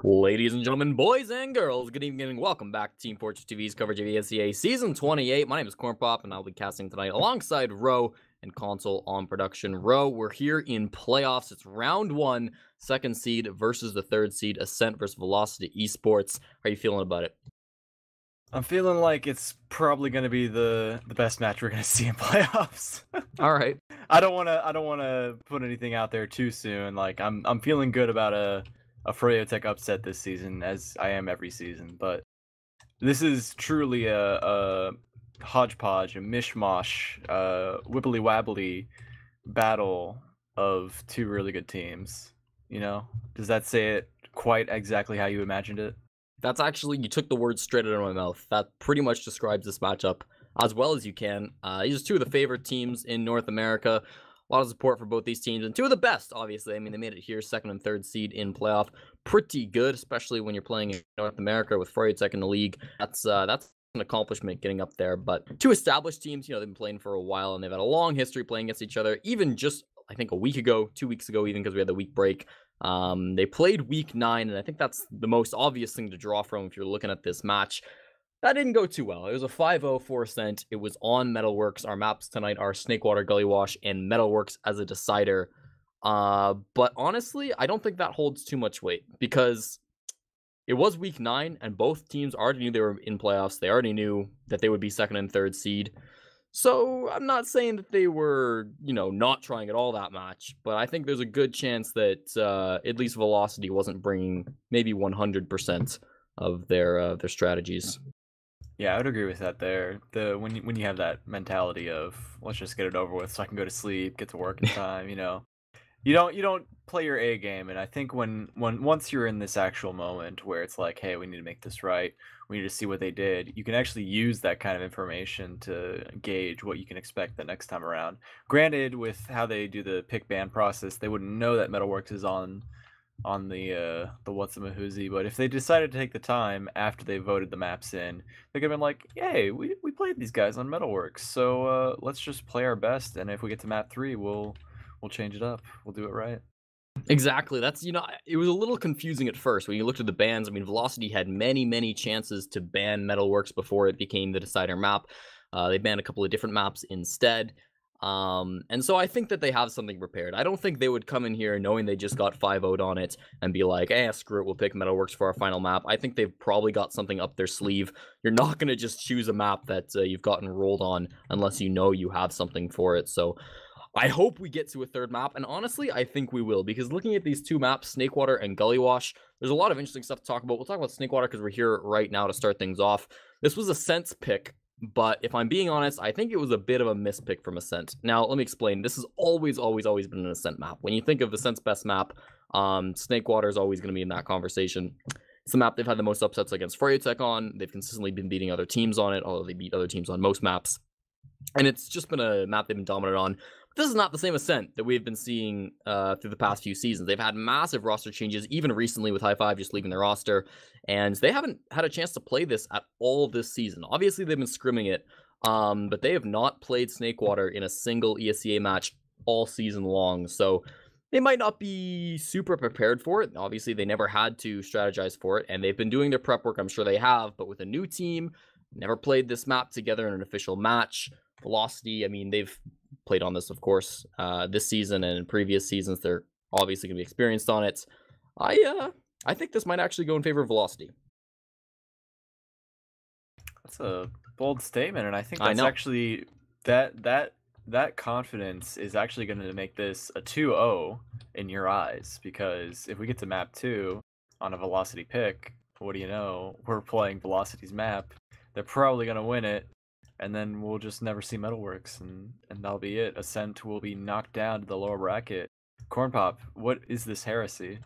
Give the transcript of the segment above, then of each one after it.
Ladies and gentlemen, boys and girls, good evening and welcome back to Team Fortress TV's coverage of ESEA Season 28. My name is Cornpop and I'll be casting tonight alongside Row and Console on production. Row, we're here in playoffs. It's round one, second seed versus the third seed, Ascent versus Velocity eSports. How are you feeling about it? I'm feeling like it's probably going to be the best match we're going to see in playoffs. All right. I don't want to put anything out there too soon. Like I'm feeling good about a Tech upset this season, as I am every season, but this is truly a hodgepodge, a mishmash, wibbly wabbly battle of two really good teams. You know, does that say it quite exactly how you imagined it? That's actually, you took the words straight out of my mouth. That pretty much describes this matchup as well as you can. These are two of the favorite teams in North America. A lot of support for both these teams, and two of the best, obviously. I mean, they made it here, second and third seed in playoff. Pretty good, especially when you're playing in North America with Tech in the league. That's an accomplishment getting up there. But two established teams, you know, they've been playing for a while, and they've had a long history playing against each other. Even just, I think, a week ago, 2 weeks ago, even because we had the week break. They played week 9, and I think that's the most obvious thing to draw from if you're looking at this match. That didn't go too well. It was a 5-0 for Ascent. It was on Metalworks. Our maps tonight are Snakewater, Gully Wash, and Metalworks as a decider. But honestly, I don't think that holds too much weight because it was week 9, and both teams already knew they were in playoffs. They already knew that they would be second and third seed. So I'm not saying that they were, you know, not trying at all that match, but I think there's a good chance that at least Velocity wasn't bringing maybe 100% of their strategies. Yeah, I would agree with that there. When you have that mentality of let's just get it over with so I can go to sleep, get to work in time, you know. You don't play your A game, and I think once you're in this actual moment where it's like, hey, we need to make this right, we need to see what they did, you can actually use that kind of information to gauge what you can expect the next time around. Granted, with how they do the pick ban process, they wouldn't know that Metalworks is on the what's-a-mahoozy, but if they decided to take the time after they voted the maps in, they could have been like, hey, we played these guys on Metalworks, so let's just play our best, and if we get to map 3, we'll change it up. We'll do it right. Exactly. That's, you know, it was a little confusing at first when you looked at the bans. I mean, Velocity had many chances to ban Metalworks before it became the decider map. They banned a couple of different maps instead. And so I think that they have something prepared. I don't think they would come in here knowing they just got 5-0'd on it and be like, eh, screw it, we'll pick Metalworks for our final map. I think they've probably got something up their sleeve. You're not going to just choose a map that you've gotten rolled on unless you know you have something for it. So I hope we get to a third map, and honestly, I think we will, because looking at these two maps, Snakewater and Gully Wash, there's a lot of interesting stuff to talk about. We'll talk about Snakewater because we're here right now to start things off. This was Ascent's pick, but if I'm being honest, I think it was a bit of a mispick from Ascent. Now, let me explain. This has always been an Ascent map. When you think of Ascent's best map, Snakewater is always going to be in that conversation. It's the map they've had the most upsets against Tech on. They've consistently been beating other teams on it, although they beat other teams on most maps. And it's just been a map they've been dominant on. This is not the same Ascent that we've been seeing through the past few seasons. They've had massive roster changes, even recently with High Five just leaving their roster, and they haven't had a chance to play this at all this season. Obviously, they've been scrimming it, but they have not played Snakewater in a single ESEA match all season long, so they might not be super prepared for it. Obviously, they never had to strategize for it, and they've been doing their prep work. I'm sure they have, but with a new team, never played this map together in an official match. Velocity, I mean, they've played on this, of course, this season and in previous seasons. They're obviously going to be experienced on it. I think this might actually go in favor of Velocity. That's a bold statement, and I think that's actually that confidence is actually going to make this a 2-0 in your eyes, because if we get to map 2 on a Velocity pick, what do you know? We're playing Velocity's map. They're probably going to win it. And then we'll just never see Metalworks, and that'll be it. Ascent will be knocked down to the lower bracket. Cornpop, what is this heresy?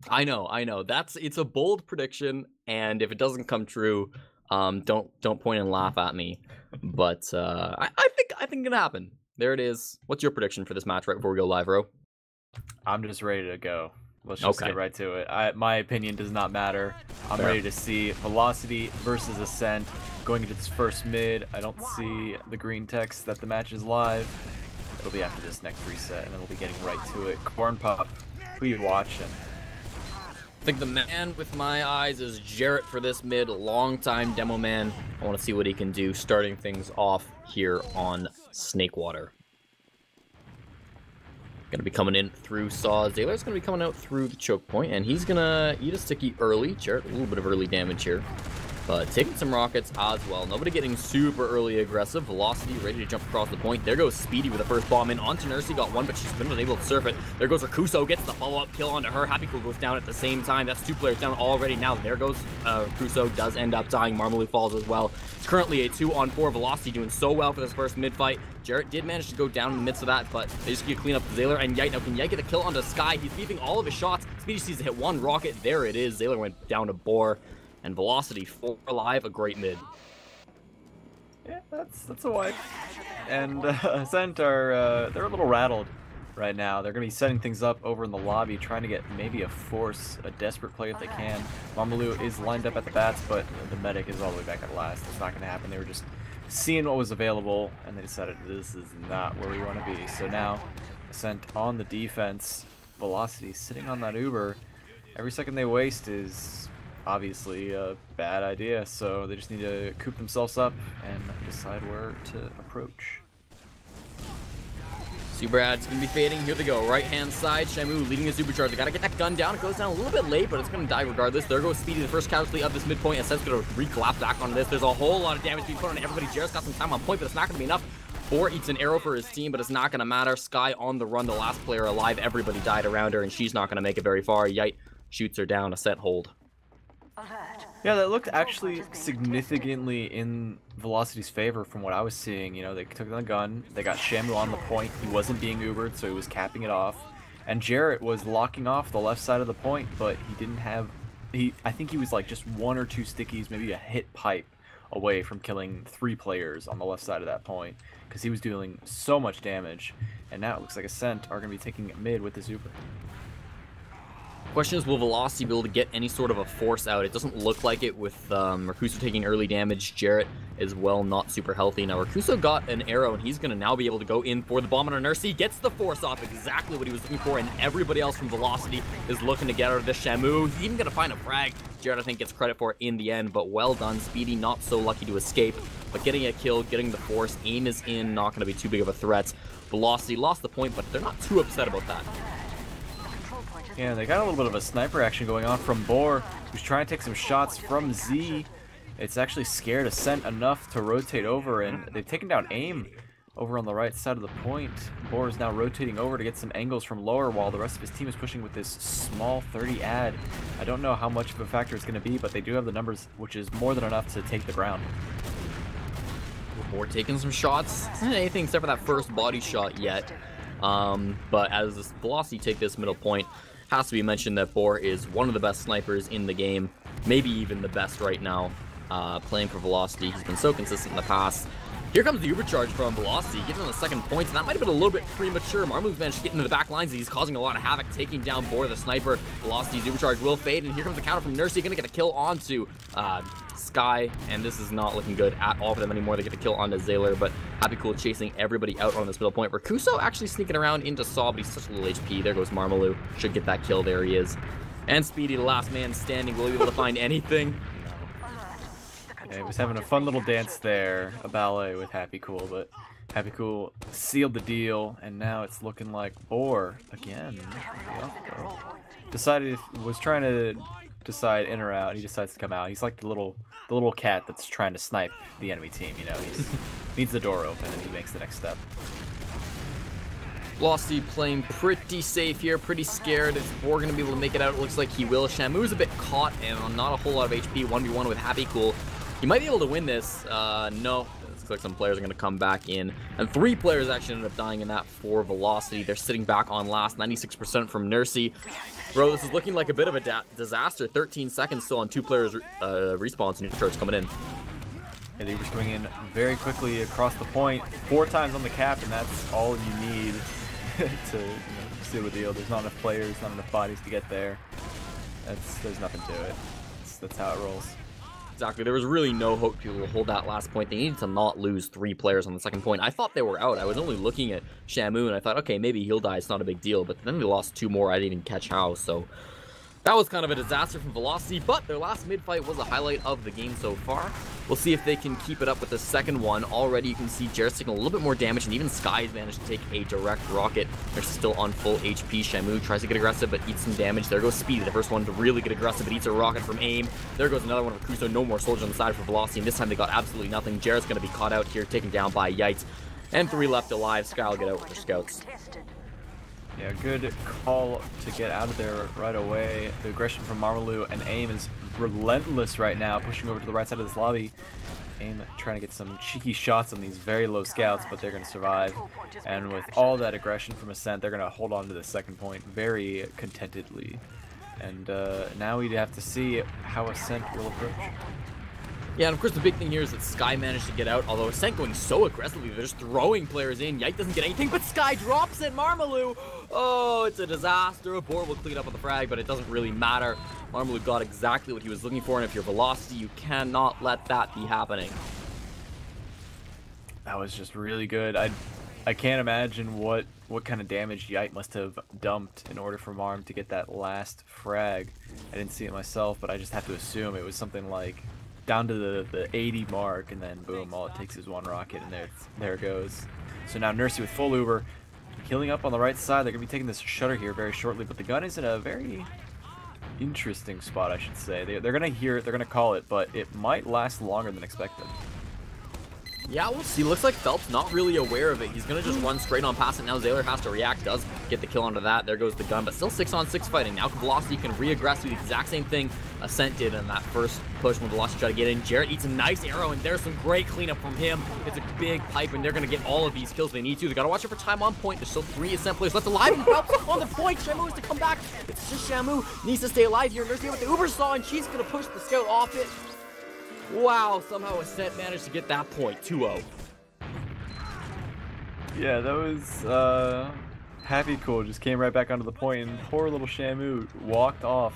I know. It's a bold prediction, and if it doesn't come true, don't point and laugh at me. But I think it's gonna happen. There it is. What's your prediction for this match right before we go live, Ro? I'm just ready to go. Let's just get right to it. My opinion does not matter. I'm ready to see Velocity versus Ascent going into this first mid. I don't see the green text that the match is live. It'll be after this next reset, and then we'll be getting right to it. Cornpop, who you watching? I think the man with my eyes is Jarrett for this mid, long-time demo man. I want to see what he can do, starting things off here on Snakewater. Gonna be coming in through Saw. Zaylar's gonna be coming out through the choke point, and he's gonna eat a sticky early. Jarrett, a little bit of early damage here, but taking some rockets as well. Nobody getting super early aggressive. Velocity ready to jump across the point. There goes Speedy with the first bomb in. Onto Nursey, got one, but she's been unable to surf it. There goes Rakuso, gets the follow-up kill onto her. Happy Cool goes down at the same time. That's 2 players down already. Now there goes Rakuso, does end up dying. Marmalou falls as well. It's currently a 2-on-4. Velocity doing so well for this first mid-fight. Jarrett did manage to go down in the midst of that, but they just get clean up Zaylar and Yite. Now can Yite get a kill onto Sky? He's beefing all of his shots. Speedy sees to hit one rocket. There it is. Zaylar went down to Boar. And Velocity 4 alive, a great mid. Yeah, that's a wipe. And Ascent are they're a little rattled right now. They're gonna be setting things up over in the lobby, trying to get maybe a force, a desperate play if they can. Mamalou is lined up at the bats, but the medic is all the way back at last. It's not gonna happen. They were just seeing what was available, and they decided this is not where we want to be. So now, Ascent on the defense. Velocity sitting on that Uber. Every second they waste is obviously a bad idea, so they just need to coop themselves up and decide where to approach. Superad's gonna be fading. Here they go. Right hand side. Shamu leading his supercharge. They gotta get that gun down. It goes down a little bit late, but it's gonna die regardless. There goes Speedy, the first casualty of this midpoint. Ascent's gonna reclap back on this. There's a whole lot of damage being put on everybody. Jarrett's got some time on point, but it's not gonna be enough. Boar eats an arrow for his team, but it's not gonna matter. Sky on the run, the last player alive. Everybody died around her, and she's not gonna make it very far. Yite shoots her down. Ascent hold. Yeah, that looked actually significantly in Velocity's favor from what I was seeing. You know, they took the gun, they got Shamu on the point. He wasn't being Ubered, so he was capping it off. And Jarrett was locking off the left side of the point, but he didn't have... I think he was like just 1 or 2 stickies, maybe a hit pipe away from killing 3 players on the left side of that point, because he was doing so much damage. And now it looks like Ascent are going to be taking mid with this Uber. Question is, will Velocity be able to get any sort of a force out? It doesn't look like it with Rakuso taking early damage. Jarrett as well, not super healthy. Now, Rakuso got an arrow, and he's going to now be able to go in for the bomb on Nursey. Gets the force off, exactly what he was looking for, and everybody else from Velocity is looking to get out of this Shamu. He's even going to find a frag. Jarrett, I think, gets credit for it in the end, but well done. Speedy not so lucky to escape, but getting a kill, getting the force. Aim is in, not going to be too big of a threat. Velocity lost the point, but they're not too upset about that. Yeah, they got a little bit of a sniper action going on from Boar, who's trying to take some shots from Z. It's actually scared Ascent enough to rotate over, and they've taken down aim over on the right side of the point. Boar is now rotating over to get some angles from lower, while the rest of his team is pushing with this small 30 ad. I don't know how much of a factor it's going to be, but they do have the numbers, which is more than enough to take the ground. Boar taking some shots. It's not anything except for that first body shot yet. But as this Velocity take this middle point, has to be mentioned that Boar is one of the best snipers in the game, maybe even the best right now, playing for Velocity. He's been so consistent in the past. Here comes the overcharge from Velocity, gets on the second point, and that might have been a little bit premature. Marmou's managed to get into the back lines, and he's causing a lot of havoc, taking down Boar, the sniper. Velocity's overcharge will fade, and here comes the counter from Nursey, gonna get a kill onto Sky, and this is not looking good at all for them anymore. They get a kill onto Zaylar, but Happy Cool chasing everybody out on this middle point. Rakuso actually sneaking around into Saw, but he's such a little HP. There goes Marmalou, should get that kill, there he is. And Speedy, the last man standing, will he be able to find anything? Yeah, he was having a fun little dance there, a ballet with Happy Cool, but Happy Cool sealed the deal, and now it's looking like Boar again. Was trying to decide in or out. He decides to come out. He's like the little cat that's trying to snipe the enemy team. You know, he needs the door open, and he makes the next step. Velocity playing pretty safe here, pretty scared. Is Boar going to be able to make it out? It looks like he will. Shamu's a bit caught and on not a whole lot of HP. 1v1 with Happy Cool. He might be able to win this. No. It looks like some players are going to come back in. And 3 players actually ended up dying in that for Velocity. They're sitting back on last. 96% from Nursey. Bro, this is looking like a bit of a disaster. 13 seconds still on 2 players respawns and new charge coming in. Yeah, they were coming in very quickly across the point. 4 times on the cap, and that's all you need to seal the deal. There's not enough players, not enough bodies to get there. There's nothing to it. That's how it rolls. Exactly. There was really no hope people will hold that last point. They needed to not lose 3 players on the second point. I thought they were out. I was only looking at Shamu, and I thought, okay, maybe he'll die. It's not a big deal. But then they lost 2 more. I didn't even catch how. So That was kind of a disaster from Velocity, but their last mid-fight was a highlight of the game so far. We'll see if they can keep it up with the second one. Already you can see Jared's taking a little bit more damage, and even Sky's managed to take a direct rocket. They're still on full HP. Shamu tries to get aggressive, but eats some damage. There goes Speedy, the first one to really get aggressive, but eats a rocket from aim. There goes another one of Crusoe. No more soldiers on the side for Velocity, and this time they got absolutely nothing. Jared's going to be caught out here, taken down by Yites. And 3 left alive. Sky will get out with their scouts. Yeah, good call to get out of there right away. The aggression from Marmalou and AIM is relentless right now, pushing over to the right side of this lobby. AIM trying to get some cheeky shots on these very low scouts, but they're going to survive. And with all that aggression from Ascent, they're going to hold on to the second point very contentedly. And now we have to see how Ascent will approach. Yeah, and of course the big thing here is that Sky managed to get out, although Ascent going so aggressively, they're just throwing players in. Yike doesn't get anything, but Sky drops it. Marmalou, oh, it's a disaster. Boar will clean up on the frag, but it doesn't really matter. Marmalou got exactly what he was looking for, and if you're Velocity, you cannot let that be happening. That was just really good. I can't imagine what kind of damage Yite must have dumped in order for Marm to get that last frag. I didn't see it myself, but I just have to assume it was something like down to the 80 mark, and then boom, all it takes is one rocket, and there it goes. So now Nursey with full Uber, healing up on the right side. They're going to be taking this shutter here very shortly, but the gun is in a very interesting spot, I should say. They're going to hear it, they're going to call it, but it might last longer than expected. Yeah, we'll see. Looks like Phelps not really aware of it. He's going to just run straight on past it. Now Zaylor has to react, does get the kill onto that. There goes the gun, but still 6-on-6 fighting. Now Velocity can re-aggress, do the exact same thing Ascent did in that first push when Velocity tried to get in. Jared eats a nice arrow, and there's some great cleanup from him. It's a big pipe, and they're going to get all of these kills they need to. They got to watch it for time on point. There's still 3 Ascent players left alive, and Phelps on the point. Shamu is to come back. It's just Shamu needs to stay alive here. Nursey with the Uber saw, and she's going to push the scout off it. Wow, somehow Ascent managed to get that point. 2-0. Yeah, that was happy cool. Just came right back onto the point, and poor little Shamu walked off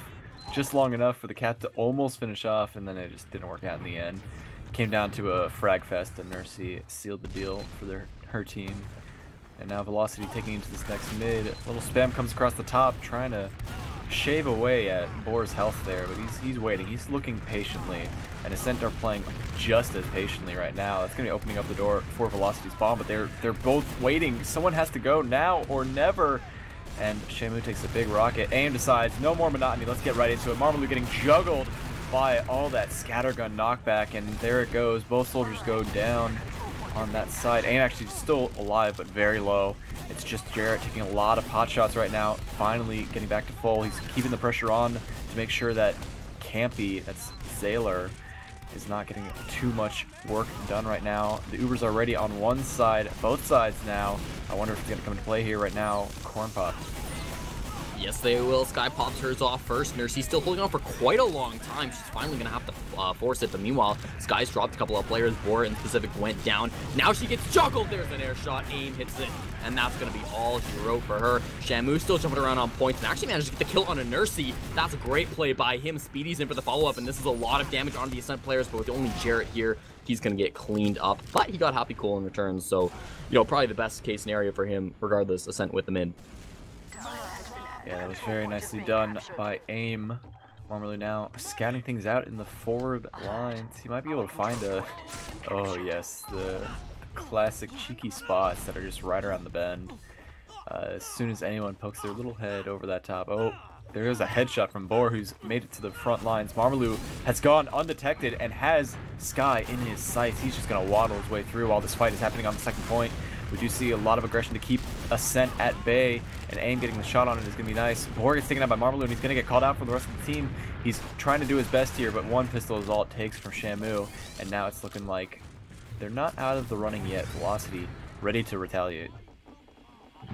just long enough for the cat to almost finish off, and then it just didn't work out in the end. Came down to a frag fest, and Nursey sealed the deal for her team. And now Velocity taking into this next mid. Little spam comes across the top, trying to shave away at Boar's health there, but he's waiting. He's looking patiently, and Ascent are playing just as patiently right now. That's going to be opening up the door for Velocity's bomb, but they're both waiting. Someone has to go now or never. And Shamu takes a big rocket. AIM decides, no more monotony, let's get right into it. Marmalou getting juggled by all that scattergun knockback, and there it goes. Both soldiers go down on that side. AIM actually still alive, but very low. It's just Jarrett taking a lot of pot shots right now, finally getting back to full. He's keeping the pressure on to make sure that Campy, that's Zaylor, is not getting too much work done right now. The Uber's already on one side, both sides now. I wonder if it's going to come into play here right now. Cornpop. Yes, they will. Sky pops hers off first. Nursey's still holding on for quite a long time. She's finally going to have to force it, but meanwhile, Sky's dropped a couple of players. Bora in specific went down. Now she gets juggled. There's an air shot. AIM hits it, and that's going to be all she wrote for her. Shamu still jumping around on points and actually managed to get the kill on a Nursey. That's a great play by him. Speedy's in for the follow-up, and this is a lot of damage on the Ascent players, but with only Jarrett here, he's going to get cleaned up. But he got happy cool in return, so, you know, probably the best case scenario for him, regardless, Ascent with the mid. Yeah, that was very nicely done by AIM. Marmalou now scouting things out in the forward lines. He might be able to find oh yes, the classic cheeky spots that are just right around the bend. As soon as anyone pokes their little head over that top. Oh, there is a headshot from Boar, who's made it to the front lines. Marmalou has gone undetected and has Sky in his sights. He's just going to waddle his way through while this fight is happening on the second point. We do see a lot of aggression to keep Ascent at bay, and AIM getting the shot on it is going to be nice. Boar gets taken out by Marmalou, and he's going to get called out for the rest of the team. He's trying to do his best here, but one pistol is all it takes from Shamu, and now it's looking like they're not out of the running yet. Velocity ready to retaliate.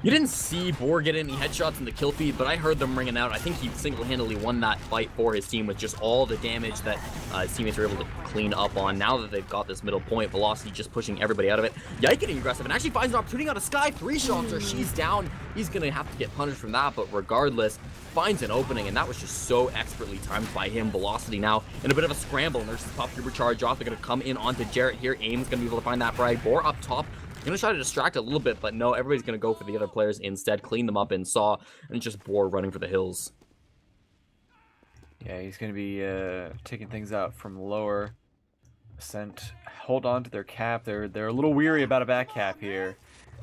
You didn't see Boar get any headshots in the kill feed, but I heard them ringing out. I think he single-handedly won that fight for his team with just all the damage that his teammates were able to clean up on. Now that they've got this middle point, Velocity just pushing everybody out of it. Yike getting aggressive and actually finds an opportunity on a Sky. 3 shots or she's down. He's going to have to get punished from that, but regardless, finds an opening, and that was just so expertly timed by him. Velocity now in a bit of a scramble. Nurses pop Uber charge off. They're going to come in onto Jarrett here. AIM's going to be able to find that frag. Boar up top. Gonna try to distract a little bit, but no, everybody's gonna go for the other players instead, clean them up in Saw, and just Boar running for the hills. Yeah, he's going to be taking things out from lower. Ascent hold on to their cap. They're a little weary about a back cap here,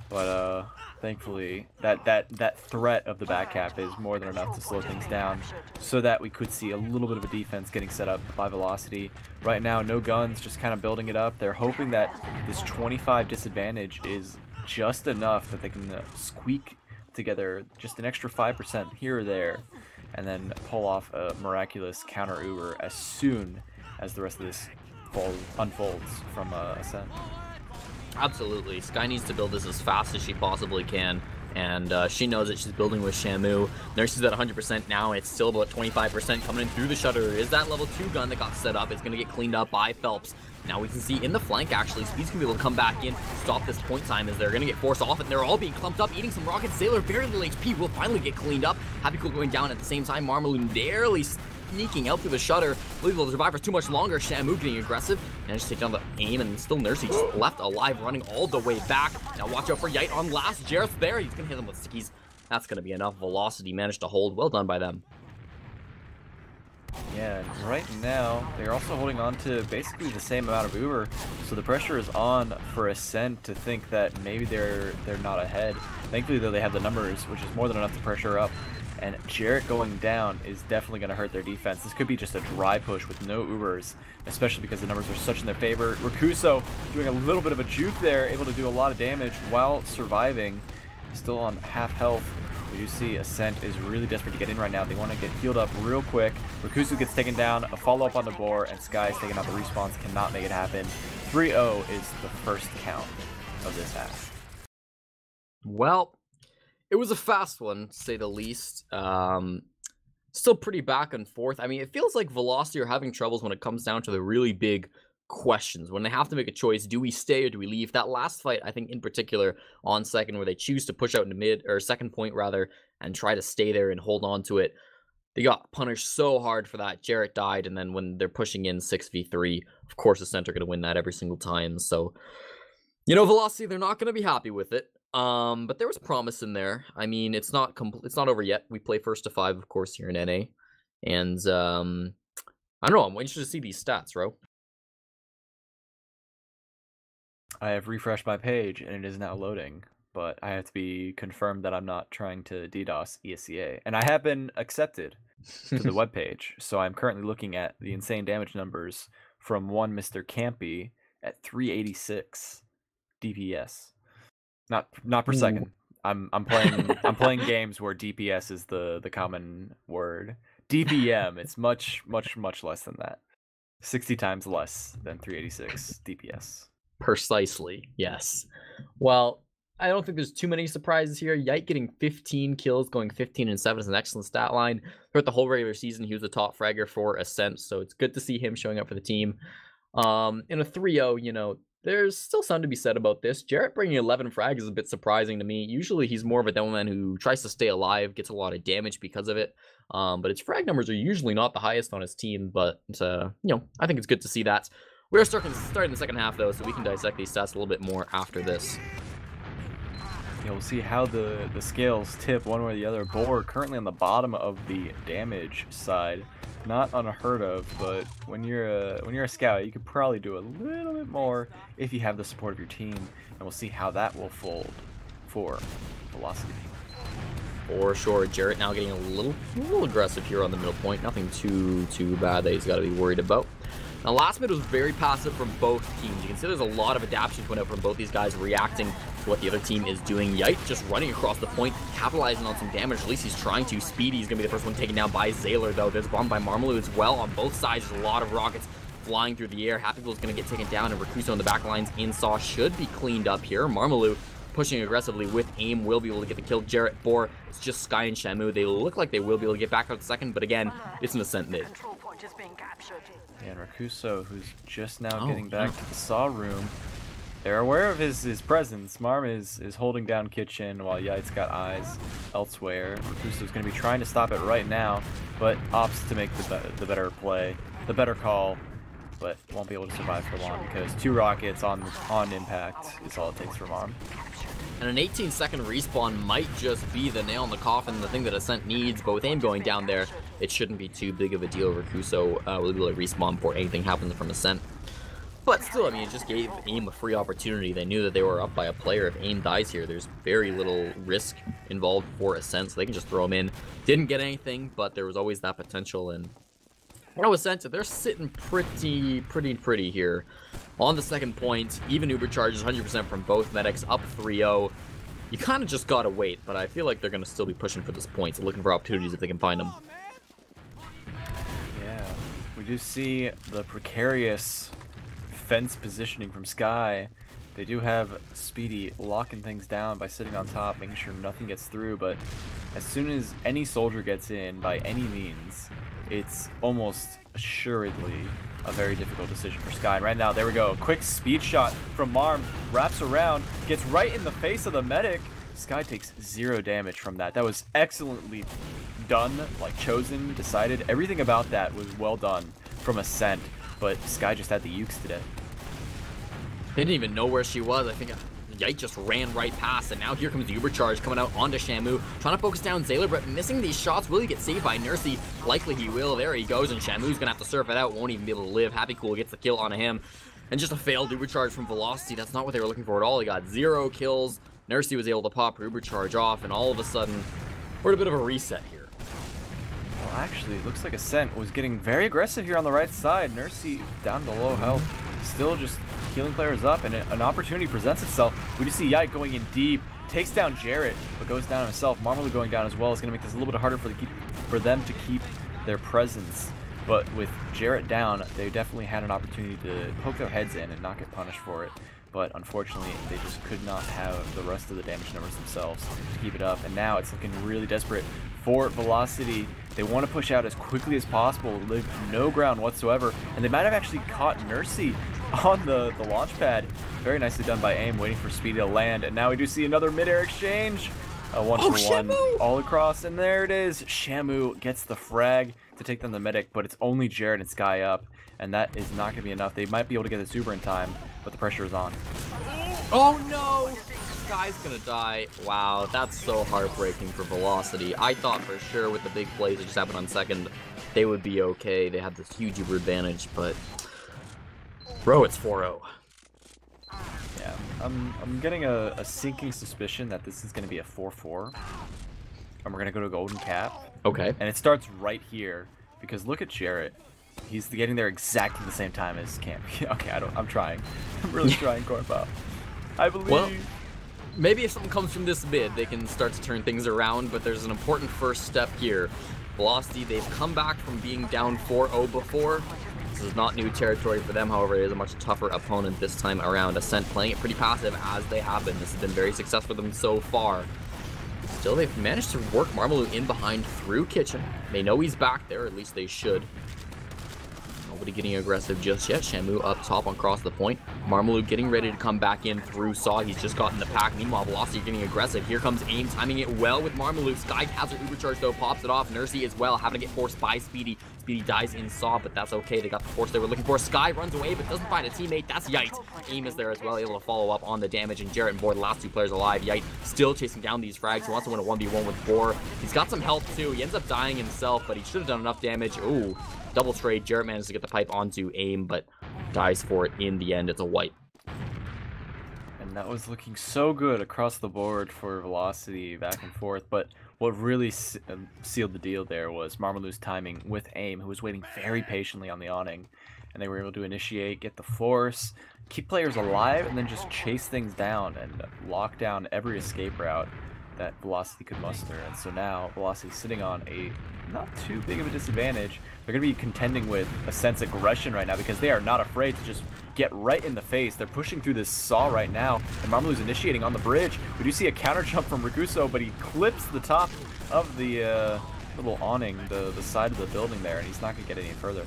but thankfully that threat of the back cap is more than enough to slow things down, so that we could see a little bit of a defense getting set up by Velocity. Right now, no guns, just kind of building it up. They're hoping that this 25 disadvantage is just enough that they can squeak together just an extra 5% here or there, and then pull off a miraculous counter Uber as soon as the rest of this unfolds from Ascent. Absolutely. Sky needs to build this as fast as she possibly can, and she knows that she's building with Shamu. Nurse is at 100% now, and it's still about 25% coming in through the shutter. Is that level 2 gun that got set up? It's going to get cleaned up by Phelps. Now we can see in the flank, actually, Speed's going to be able to come back in, stop this point time as they're going to get forced off, and they're all being clumped up, eating some rockets. Sailor, very little HP, will finally get cleaned up. Happy Cool going down at the same time. Marmalade barely sneaking out through the shutter, leaving the survivors too much longer. Shamu getting aggressive, and just take down the aim, and still Nursey just left alive, running all the way back. Now watch out for Yite on last. Jareth there, he's gonna hit him with stickies. That's gonna be enough. Velocity managed to hold. Well done by them. Yeah, and right now they're also holding on to basically the same amount of Uber, so the pressure is on for Ascent to think that maybe they're not ahead. Thankfully, though, they have the numbers, which is more than enough to pressure up. And Jarrett going down is definitely going to hurt their defense. This could be just a dry push with no Ubers, especially because the numbers are such in their favor. Rakuso doing a little bit of a juke there, able to do a lot of damage while surviving. Still on half health. We do see Ascent is really desperate to get in right now. They want to get healed up real quick. Rakuso gets taken down, a follow-up on the board, and Sky is taking out the respawns. Cannot make it happen. 3-0 is the first count of this half. Well, it was a fast one, to say the least. Still pretty back and forth. I mean, it feels like Velocity are having troubles when it comes down to the really big questions. When they have to make a choice, do we stay or do we leave? That last fight, I think in particular, on second, where they choose to push out into mid, or second point rather, and try to stay there and hold on to it. They got punished so hard for that. Jarrett died, and then when they're pushing in 6v3, of course Ascent are going to win that every single time. So, you know, Velocity, they're not going to be happy with it. But there was promise in there. I mean, it's not over yet. We play first to 5, of course, here in NA. And, I don't know, I'm interested to see these stats, Ro. I have refreshed my page, and it is now loading. But I have to be confirmed that I'm not trying to DDoS ESEA. And I have been accepted to the webpage. So I'm currently looking at the insane damage numbers from one Mr. Campy at 386 DPS. Not per second. I'm playing games where DPS is the common word. DPM, it's much less than that. 60 times less than 386 DPS. Precisely, yes. Well, I don't think there's too many surprises here. Yite getting 15 kills, going 15-7 is an excellent stat line. Throughout the whole regular season, he was the top fragger for Ascent, so it's good to see him showing up for the team. In a 3-0, you know, there's still something to be said about this. Jarrett bringing 11 frags is a bit surprising to me. Usually he's more of a demo man who tries to stay alive, gets a lot of damage because of it. But his frag numbers are usually not the highest on his team, but you know, I think it's good to see that. We're starting the second half though, so we can dissect these stats a little bit more after this. Yeah, we'll see how the scales tip one way or the other. Boar currently on the bottom of the damage side. Not unheard of, but when you're a scout, you could probably do a little bit more if you have the support of your team, and we'll see how that will fold for Velocity. For sure, Jarrett now getting a little aggressive here on the middle point. Nothing too bad that he's got to be worried about. Now, last mid was very passive from both teams. You can see there's a lot of adaptations went out from both these guys, reacting to what the other team is doing. Yite just running across the point, capitalizing on some damage. At least he's trying to. Speedy's going to be the first one taken down by Zaylor, though. There's a bomb by Marmalou as well. On both sides, there's a lot of rockets flying through the air. Happyfield's going to get taken down, and Rakuso in the back lines. Insaw should be cleaned up here. Marmalou pushing aggressively with aim, will be able to get the kill. Jarrett, Boar, it's just Sky and Shamu. They look like they will be able to get back out second, but again, it's an Ascent mid. And Rakuso, who's just now getting back to the saw room. They're aware of his presence. Marm is holding down kitchen while Yite's got eyes elsewhere. Rakuso's going to be trying to stop it right now, but opts to make the better play, the better call, but won't be able to survive for long because 2 rockets on impact is all it takes for Marm. And an 18-second respawn might just be the nail in the coffin, the thing that Ascent needs, but with aim going down there, it shouldn't be too big of a deal. Rakuso will be able to respawn before anything happens from Ascent. But still, I mean, it just gave AIM a free opportunity. They knew that they were up by a player. If AIM dies here, there's very little risk involved for Ascent, so they can just throw him in. Didn't get anything, but there was always that potential, and Ascent, they're sitting pretty here. On the second point, even Uber charges 100% from both medics, up 3-0. You kind of just gotta wait, but I feel like they're gonna still be pushing for this point, so looking for opportunities if they can find them. Yeah, we do see the precarious fence positioning from Sky. They do have Speedy locking things down by sitting on top, making sure nothing gets through, but as soon as any soldier gets in by any means, it's almost assuredly a very difficult decision for Sky. And right now, there we go. Quick speed shot from Marm, wraps around, gets right in the face of the medic. Sky takes 0 damage from that. That was excellently done, like chosen, decided. Everything about that was well done from Ascent, but Sky just had the ukes today. They didn't even know where she was. I think Yite just ran right past, and now here comes the Uber charge coming out onto Shamu, trying to focus down Zaylor, but missing these shots. Will he get saved by Nursey? Likely he will. There he goes, and Shamu's gonna have to surf it out. Won't even be able to live. Happy Cool gets the kill onto him, and just a failed Uber charge from Velocity. That's not what they were looking for at all. He got 0 kills. Nursey was able to pop her Uber charge off, and all of a sudden, we're at a bit of a reset here. Well, actually, it looks like Ascent was getting very aggressive here on the right side. Nursey down to low health, still just healing players up, and an opportunity presents itself. We do see Yite going in deep, takes down Jarrett, but goes down himself. Marmalou going down as well is going to make this a little bit harder for them to keep their presence. But with Jarrett down, they definitely had an opportunity to poke their heads in and not get punished for it. But unfortunately, they just could not have the rest of the damage numbers themselves to keep it up. And now it's looking really desperate for Velocity. They want to push out as quickly as possible, leave no ground whatsoever. And they might have actually caught Nursey on the launch pad. Very nicely done by AIM, waiting for Speedy to land. And now we do see another mid-air exchange. A 1-for-1 all across, and there it is. Shamu gets the frag to take down the medic, but it's only Jarrett and Sky up, and that is not going to be enough. They might be able to get the Uber in time, but the pressure is on. Oh no! Sky's gonna die. Wow, that's so heartbreaking for Velocity. I thought for sure with the big plays that just happened on second, they would be okay. They had this huge Uber advantage, but bro, it's 4-0. Yeah, I'm getting a sinking suspicion that this is going to be a 4-4. And we're going to go to Golden Cap. Okay. And it starts right here, because look at Jarrett. He's getting there exactly the same time as Camp. Okay, I'm trying. I'm really trying, Cornpop. I believe. Well, maybe if something comes from this mid, they can start to turn things around, but there's an important first step here. Velocity, they've come back from being down 4-0 before. This is not new territory for them, however, it is a much tougher opponent this time around. Ascent playing it pretty passive as they have been. This has been very successful for them so far. Still, they've managed to work Marmalou in behind through Kitchen. They know he's back there, at least they should. Nobody getting aggressive just yet. Shamu up top across the point. Marmalou getting ready to come back in through Saw. He's just gotten the pack. Meanwhile, Velocity getting aggressive. Here comes AIM, timing it well with Marmalou. Sky has her Uber charge though, pops it off. Nursey as well, having to get forced by Speedy. Speedy dies in Saw, but that's okay. They got the force they were looking for. Sky runs away, but doesn't find a teammate. That's Yite. AIM is there as well, able to follow up on the damage, and Jarrett and Boar, the last 2 players alive. Yite still chasing down these frags. He wants to win a 1v1 with Boar. He's got some health too. He ends up dying himself, but he should have done enough damage. Ooh. Double trade. Jarrett manages to get the pipe onto AIM, but dies for it in the end. It's a wipe. And that was looking so good across the board for Velocity, back and forth. But what really sealed the deal there was Marmalou's timing with AIM, who was waiting very patiently on the awning. And they were able to initiate, get the force, keep players alive, and then just chase things down and lock down every escape route that Velocity could muster. And so now Velocity sitting on a not too big of a disadvantage. They're going to be contending with Ascent's aggression right now, because they are not afraid to just get right in the face. They're pushing through this Saw right now, and Marmalou's initiating on the bridge. We do see a counter jump from Rakuso, but he clips the top of the little awning, the side of the building there, and he's not going to get any further.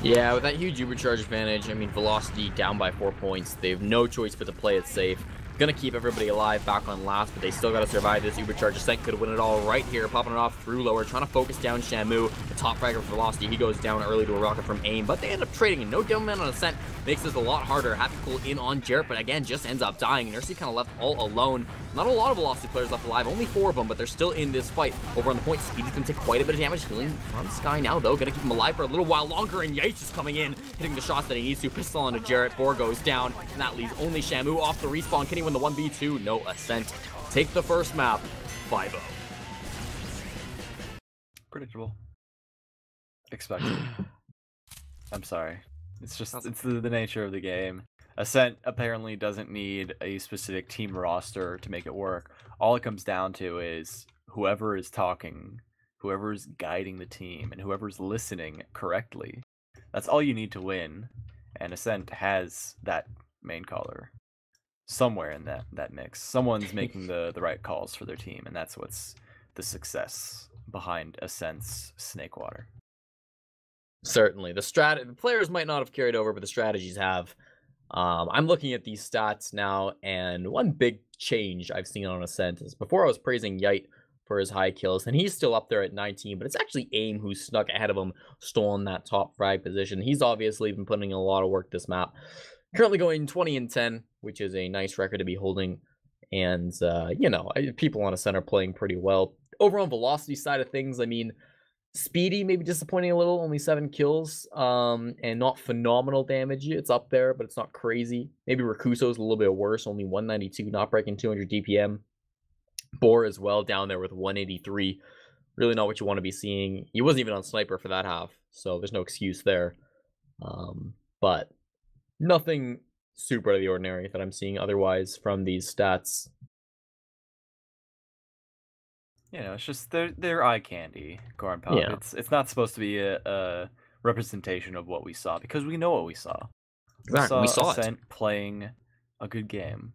Yeah, with that huge Uber charge advantage, I mean, Velocity down by 4 points. They have no choice but to play it safe. Gonna keep everybody alive back on last, but they still gotta survive this. Ubercharge Ascent could win it all right here, popping it off through lower, trying to focus down Shamu. The top fragger for Velocity, he goes down early to a rocket from aim, but they end up trading, and no down man on Ascent makes this a lot harder. Happy pull in on Jarrett, but again, just ends up dying. Nursey kind of left all alone. Not a lot of Velocity players left alive, only 4 of them, but they're still in this fight. Over on the point, Speedy's gonna take quite a bit of damage, healing from Sky now, though. Gonna keep him alive for a little while longer, and Yates is coming in, hitting the shots that he needs to. Pistol onto Jarrett, 4 goes down, and that leaves only Shamu off the respawn. Can he win the 1v2? No. Ascent take the first map, 5-0. Predictable. Expected. I'm sorry. It's just, it's the nature of the game. Ascent apparently doesn't need a specific team roster to make it work. All it comes down to is whoever is talking, whoever is guiding the team, and whoever's listening correctly. That's all you need to win, and Ascent has that main caller somewhere in that mix. Someone's making the right calls for their team, and that's what's the success behind Ascent's Snakewater. Certainly. The players might not have carried over, but the strategies have. I'm looking at these stats now, and one big change I've seen on Ascent is before I was praising Yite for his high kills, and he's still up there at 19, but it's actually AIM who's snuck ahead of him, stolen that top frag position. He's obviously been putting in a lot of work this map. Currently going 20-10, which is a nice record to be holding. And, you know, people on Ascent are playing pretty well. Over on Velocity side of things, I mean, Speedy maybe disappointing a little, only 7 kills, and not phenomenal damage. It's up there, but it's not crazy. Maybe Rakuso's a little bit worse, only 192, not breaking 200 DPM. Boar as well, down there with 183. Really not what you want to be seeing. He wasn't even on Sniper for that half, so there's no excuse there. But nothing super out of the ordinary that I'm seeing otherwise from these stats. You know, it's just they're eye candy, Cornpop. Yeah. It's not supposed to be a representation of what we saw, because we know what we saw. Exactly. We saw Ascent playing a good game.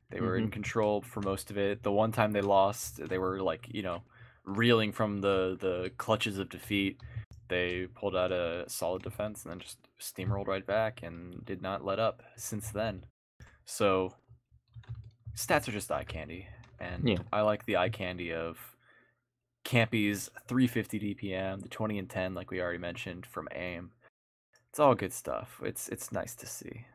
They were in control for most of it. The one time they lost, they were like, you know, reeling from the clutches of defeat. They pulled out a solid defense and then just steamrolled right back and did not let up since then. So stats are just eye candy, and I like the eye candy of Campy's 350 DPM, the 20-10, like we already mentioned, from AIM. It's all good stuff. It's nice to see.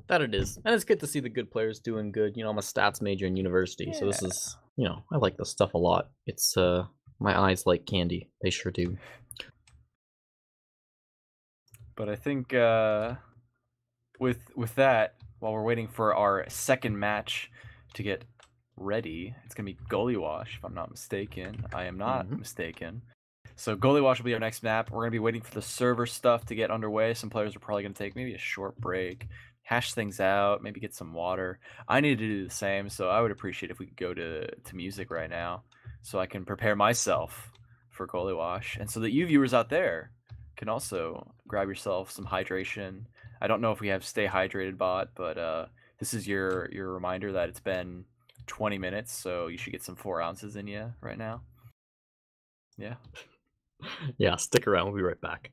That it is. And it's good to see the good players doing good. You know, I'm a stats major in university, so this is, you know, I like this stuff a lot. It's, my eyes like candy. They sure do. But I think, with that, while we're waiting for our second match to get ready, it's going to be Gully Wash, if I'm not mistaken. I am not mistaken. So Gully Wash will be our next map. We're going to be waiting for the server stuff to get underway. Some players are probably going to take maybe a short break, hash things out, maybe get some water. I need to do the same, so I would appreciate if we could go to music right now so I can prepare myself for Gully Wash, and so that you viewers out there can also grab yourself some hydration. I don't know if we have Stay Hydrated bot, but this is your reminder that it's been 20 minutes, so you should get some 4 ounces in you right now. Yeah. Yeah, stick around. We'll be right back.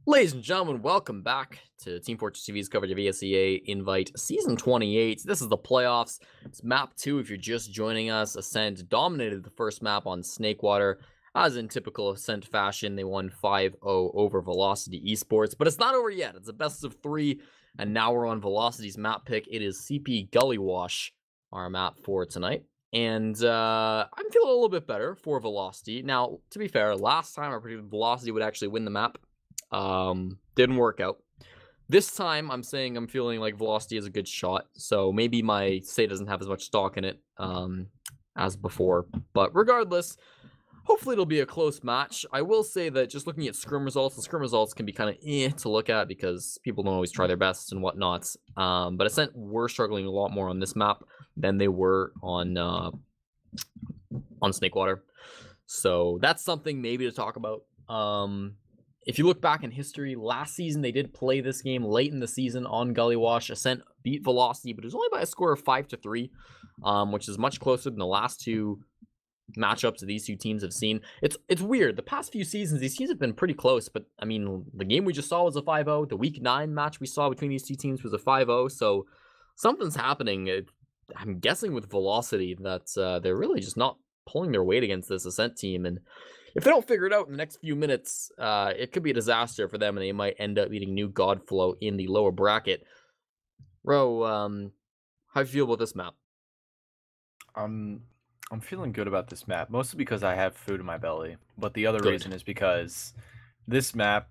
Ladies and gentlemen, welcome back to Team Fortress TV's coverage of ESEA Invite Season 28. This is the playoffs. It's Map 2 if you're just joining us. Ascent dominated the first map on Snakewater. As in typical Ascent fashion, they won 5-0 over Velocity eSports. But it's not over yet. It's a best of 3, and now we're on Velocity's map pick. It is CP Gully Wash, our map for tonight. And I'm feeling a little bit better for Velocity. Now, to be fair, last time I predicted Velocity would actually win the map. Didn't work out. This time I'm saying I'm feeling like Velocity is a good shot, so maybe my say doesn't have as much stock in it as before. But regardless, hopefully it'll be a close match. I will say that just looking at scrim results, the scrim results can be kind of to look at because people don't always try their best and whatnot. But Ascent were struggling a lot more on this map than they were on Snakewater. So that's something maybe to talk about. If you look back in history, last season they did play this game late in the season on Gully Wash. Ascent beat Velocity, but it was only by a score of 5-3, which is much closer than the last two matchups that these two teams have seen. It's weird. The past few seasons, these teams have been pretty close, but I mean, the game we just saw was a 5-0. The Week 9 match we saw between these two teams was a 5-0, so something's happening. I'm guessing with Velocity that they're really just not pulling their weight against this Ascent team, and if they don't figure it out in the next few minutes, it could be a disaster for them, and they might end up meeting New Godflow in the lower bracket. Ro, how do you feel about this map? I'm feeling good about this map, mostly because I have food in my belly. But the other reason is because this map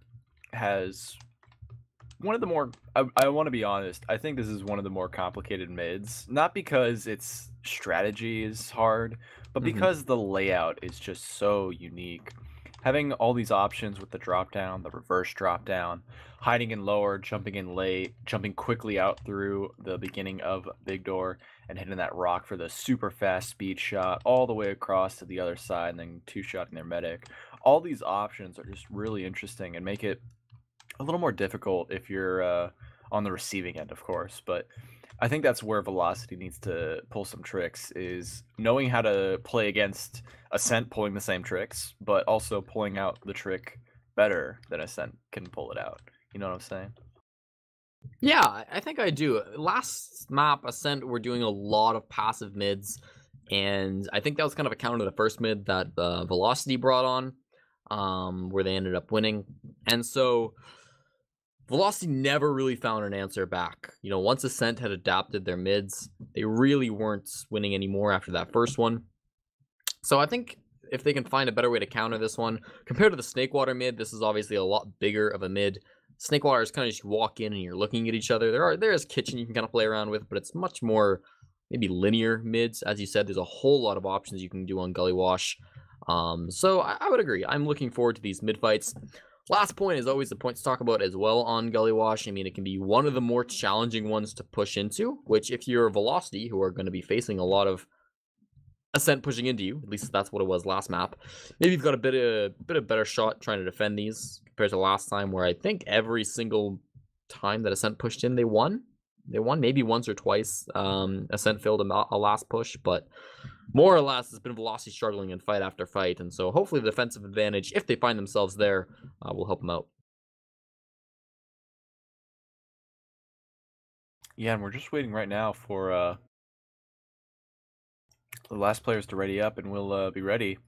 has one of the more... I want to be honest, I think this is one of the more complicated mids. Not because its strategy is hard, but because the layout is just so unique. having all these options with the drop down, the reverse drop down, hiding in lower, jumping in late, jumping quickly out through the beginning of big door, and hitting that rock for the super fast speed shot all the way across to the other side, and then two-shotting their medic. All these options are just really interesting and make it a little more difficult if you're on the receiving end, of course. But I think that's where Velocity needs to pull some tricks, is knowing how to play against Ascent pulling the same tricks, but also pulling out the trick better than Ascent can pull it out. You know what I'm saying? Yeah, I think I do. Last map, Ascent were doing a lot of passive mids, and I think that was kind of a counter to the first mid that Velocity brought on, where they ended up winning. And so Velocity never really found an answer back. You know, once Ascent had adapted their mids, they really weren't winning anymore after that first one. So I think if they can find a better way to counter this one, compared to the Snakewater mid, this is obviously a lot bigger of a mid. Snakewater is kind of just you walk in and you're looking at each other. There is kitchen you can kind of play around with, but it's much more maybe linear mids. As you said, there's a whole lot of options you can do on Gully Wash. So I would agree. I'm looking forward to these mid fights. Last point is always the point to talk about as well on Gully Wash. I mean, it can be one of the more challenging ones to push into, which if you're Velocity, who are going to be facing a lot of Ascent pushing into you, at least that's what it was last map, maybe you've got a bit of better shot trying to defend these compared to last time, where I think every single time that Ascent pushed in, they won. They won maybe once or twice. Ascent failed a last push, but more or less it's been Velocity struggling in fight after fight, and so hopefully the defensive advantage, if they find themselves there, will help them out. Yeah, and we're just waiting right now for the last players to ready up, and we'll be ready.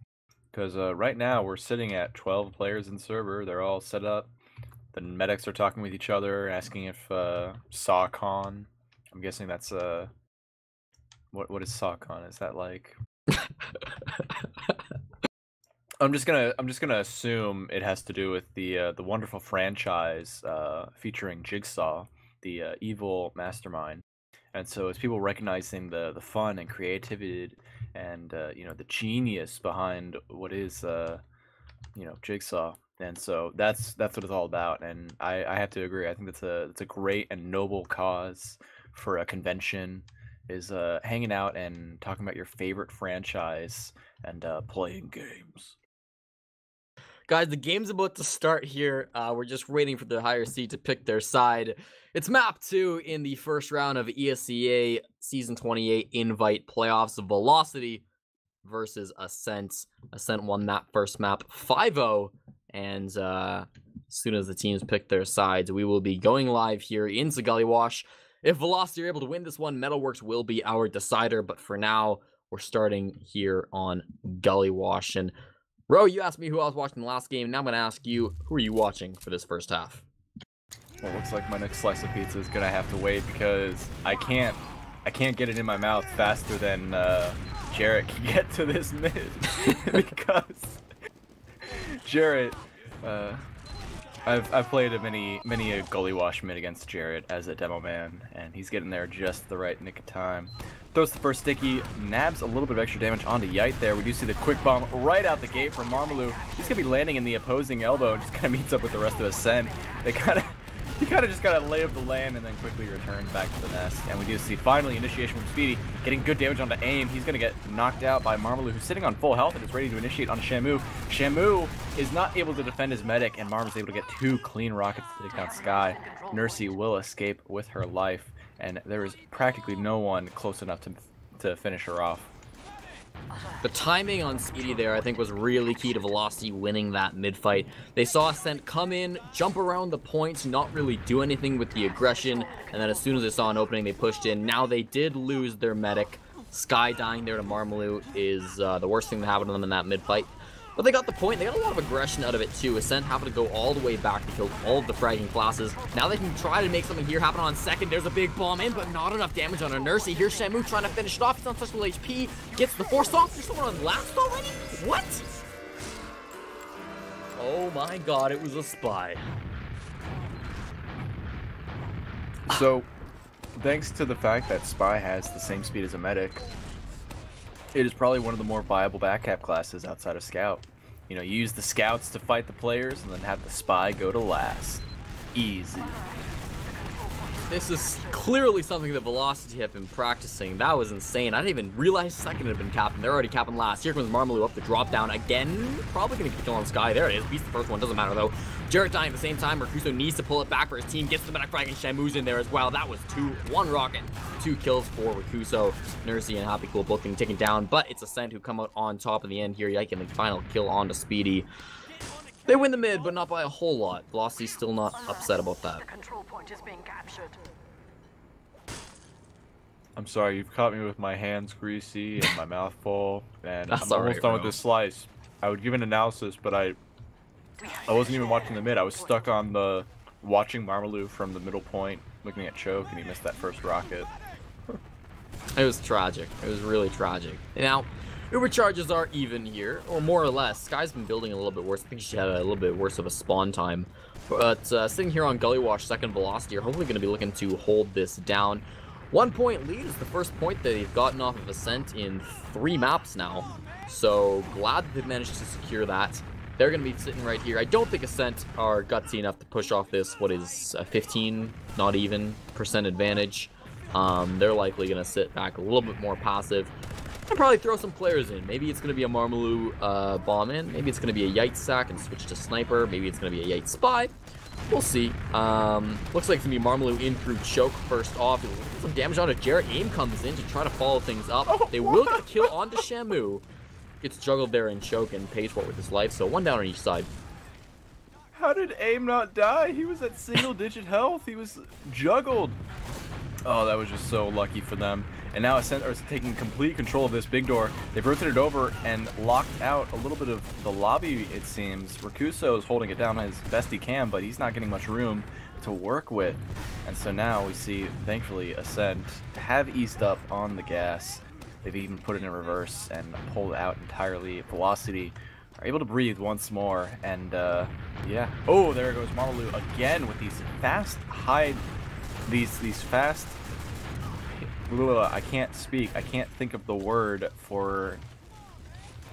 Because right now we're sitting at 12 players in server. They're all set up. The medics are talking with each other, asking if SawCon. I'm guessing that's what is SawCon? Is that like? I'm just gonna assume it has to do with the wonderful franchise featuring Jigsaw, the evil mastermind. And so it's people recognizing the fun and creativity and you know, the genius behind what is you know, Jigsaw. And so that's what it's all about. And I have to agree. I think that's a great and noble cause for a convention, is hanging out and talking about your favorite franchise and playing games. Guys, the game's about to start here. We're just waiting for the higher seed to pick their side. It's map 2 in the first round of ESEA Season 28 Invite Playoffs. Velocity versus Ascent. Ascent won that first map 5-0. And as soon as the teams pick their sides, we will be going live here into Gully Wash. If Velocity are able to win this one, Metalworks will be our decider. But for now, we're starting here on Gully Wash. And Ro, you asked me who I was watching the last game. Now I'm going to ask you, who are you watching for this first half? Well, looks like my next slice of pizza is gonna have to wait, because I can't get it in my mouth faster than Jarrett can get to this mid. Because Jarrett, I've played many a Gully Wash mid against Jarrett as a demo man, and he's getting there just the right nick of time. Throws the first sticky, nabs a little bit of extra damage onto Yite there. We do see the quick bomb right out the gate from Marmalou. He's gonna be landing in the opposing elbow and just kind of meets up with the rest of Ascent. He kind of just got to lay up the land and then quickly return back to the nest. And we do see finally initiation from Speedy, getting good damage onto aim. He's going to get knocked out by Marmalou, who's sitting on full health and is ready to initiate on Shamu. Shamu is not able to defend his medic, and Marmal's able to get 2 clean rockets to take down Sky. Nursey will escape with her life, and there is practically no one close enough to finish her off. The timing on Speedy there, I think, was really key to Velocity winning that mid-fight. They saw Ascent come in, jump around the points, not really do anything with the aggression, and then as soon as they saw an opening, they pushed in. Now they did lose their medic. Sky dying there to Marmalou is the worst thing that happened to them in that mid-fight. But they got the point. They got a lot of aggression out of it too. Ascent having to go all the way back to kill all of the fragging classes. Now they can try to make something here happen on second. There's a big bomb in, but not enough damage on a Nursey. Here's Shamu trying to finish it off. He's on such low HP. Gets the force off. There's someone on last already? What? Oh my god, it was a spy. So, thanks to the fact that Spy has the same speed as a medic, it is probably one of the more viable backcap classes outside of Scout. You know, you use the scouts to fight the players, and then have the spy go to last. Easy. This is clearly something that Velocity have been practicing. That was insane. I didn't even realize second had been capping. They're already capping last. Here comes Marmalou up the drop down again. Probably going to get the kill on Sky. There it is. Beats the first one. Doesn't matter, though. Jarrett dying at the same time. Rakuso needs to pull it back for his team. Gets the back frag, and Shamu's in there as well. That was 1 rocket. 2 kills for Rakuso. Nursey and Happy Cool both getting taken down, but it's Ascent who come out on top in the end here. Yike, and the final kill onto Speedy. They win the mid, but not by a whole lot. Velocity's still not upset about that. The control point is being captured. I'm sorry, you've caught me with my hands greasy and my mouth full, and That's I'm almost done with bro. this slice. I would give an analysis, but I wasn't even watching the mid. I was stuck on the watching Marmalou from the middle point, looking at Choke, and he missed that first rocket. It was tragic. It was really tragic. Now, Uber charges are even here, or more or less. Sky's been building a little bit worse. I think she had a little bit worse of a spawn time. But sitting here on Gully Wash, second Velocity, are hopefully going to be looking to hold this down. 1 point lead is the first point that they've gotten off of Ascent in 3 maps now. So glad that they've managed to secure that. They're going to be sitting right here. I don't think Ascent are gutsy enough to push off this, what is a 15, not even, % advantage. They're likely going to sit back a little bit more passive and probably throw some players in. Maybe it's going to be a Marmalou bomb in. Maybe it's going to be a Yite sack and switch to Sniper. Maybe it's going to be a Yite spy. We'll see. Looks like it's going to be Marmalou in through Choke first off. Some damage onto Jarrett. Aim comes in to try to follow things up. They will get a kill onto Shamu. Gets juggled there in Choke and pays for it with his life. So 1 down on each side. How did Aim not die? He was at single-digit health. He was juggled. Oh, that was just so lucky for them. And now Ascent are taking complete control of this big door. They've rotated over and locked out a little bit of the lobby, it seems. Rakuso is holding it down as best he can, but he's not getting much room to work with. And so now we see, thankfully, Ascent have eased up on the gas. They've even put it in reverse and pulled out entirely. Velocity are able to breathe once more. And, yeah. Oh, there goes Marmalou again with these fast hide... These fast... I can't speak. I can't think of the word for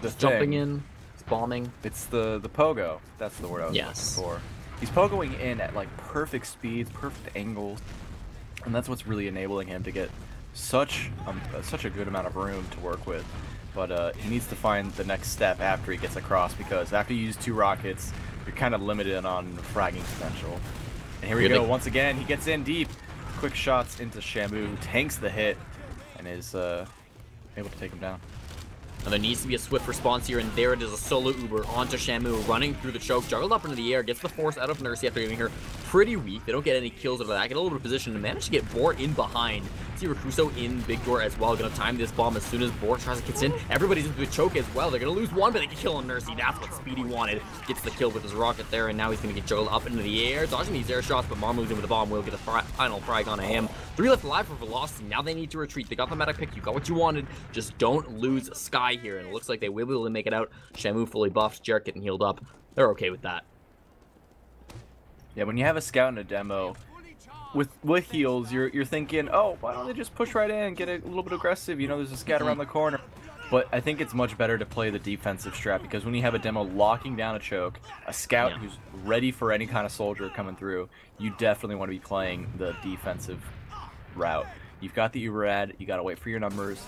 the Just thing. jumping in, it's bombing. It's the pogo. That's the word I was looking for. He's pogoing in at like perfect speeds, perfect angles, and that's what's really enabling him to get such a good amount of room to work with. But he needs to find the next step after he gets across, because after you use 2 rockets, you're kind of limited on fragging potential. And here we go. Once again, he gets in deep. Quick shots into Shamu, tanks the hit, and is able to take him down. And there needs to be a swift response here, and there it is, a solo Uber onto Shamu, running through the Choke, juggled up into the air, gets the force out of Nursey after getting her pretty weak. They don't get any kills out of that, get a little bit of position, and manage to get Boar in behind. See Rakuso in big door as well, gonna time this bomb as soon as Boar tries to get in. Everybody's into the Choke as well. They're gonna lose 1, but they can kill on Nursey. That's what Speedy wanted. Gets the kill with his rocket there, and now he's gonna get juggled up into the air, dodging these air shots, but Marmalou's in with the bomb. Will get a final frag on him. 3 left alive for Velocity. Now they need to retreat. They got the medic pick. You got what you wanted. Just don't lose Sky here, and it looks like they will be able to make it out. Shamu fully buffed, Jarrett getting healed up. They're okay with that. Yeah, when you have a scout in a demo with heals, you're thinking, oh, why don't they just push right in and get a little bit aggressive? You know, there's a scout around the corner. But I think it's much better to play the defensive strat, because when you have a demo locking down a Choke, a scout who's ready for any kind of soldier coming through, you definitely want to be playing the defensive route. You've got the Uber ad, you got to wait for your numbers,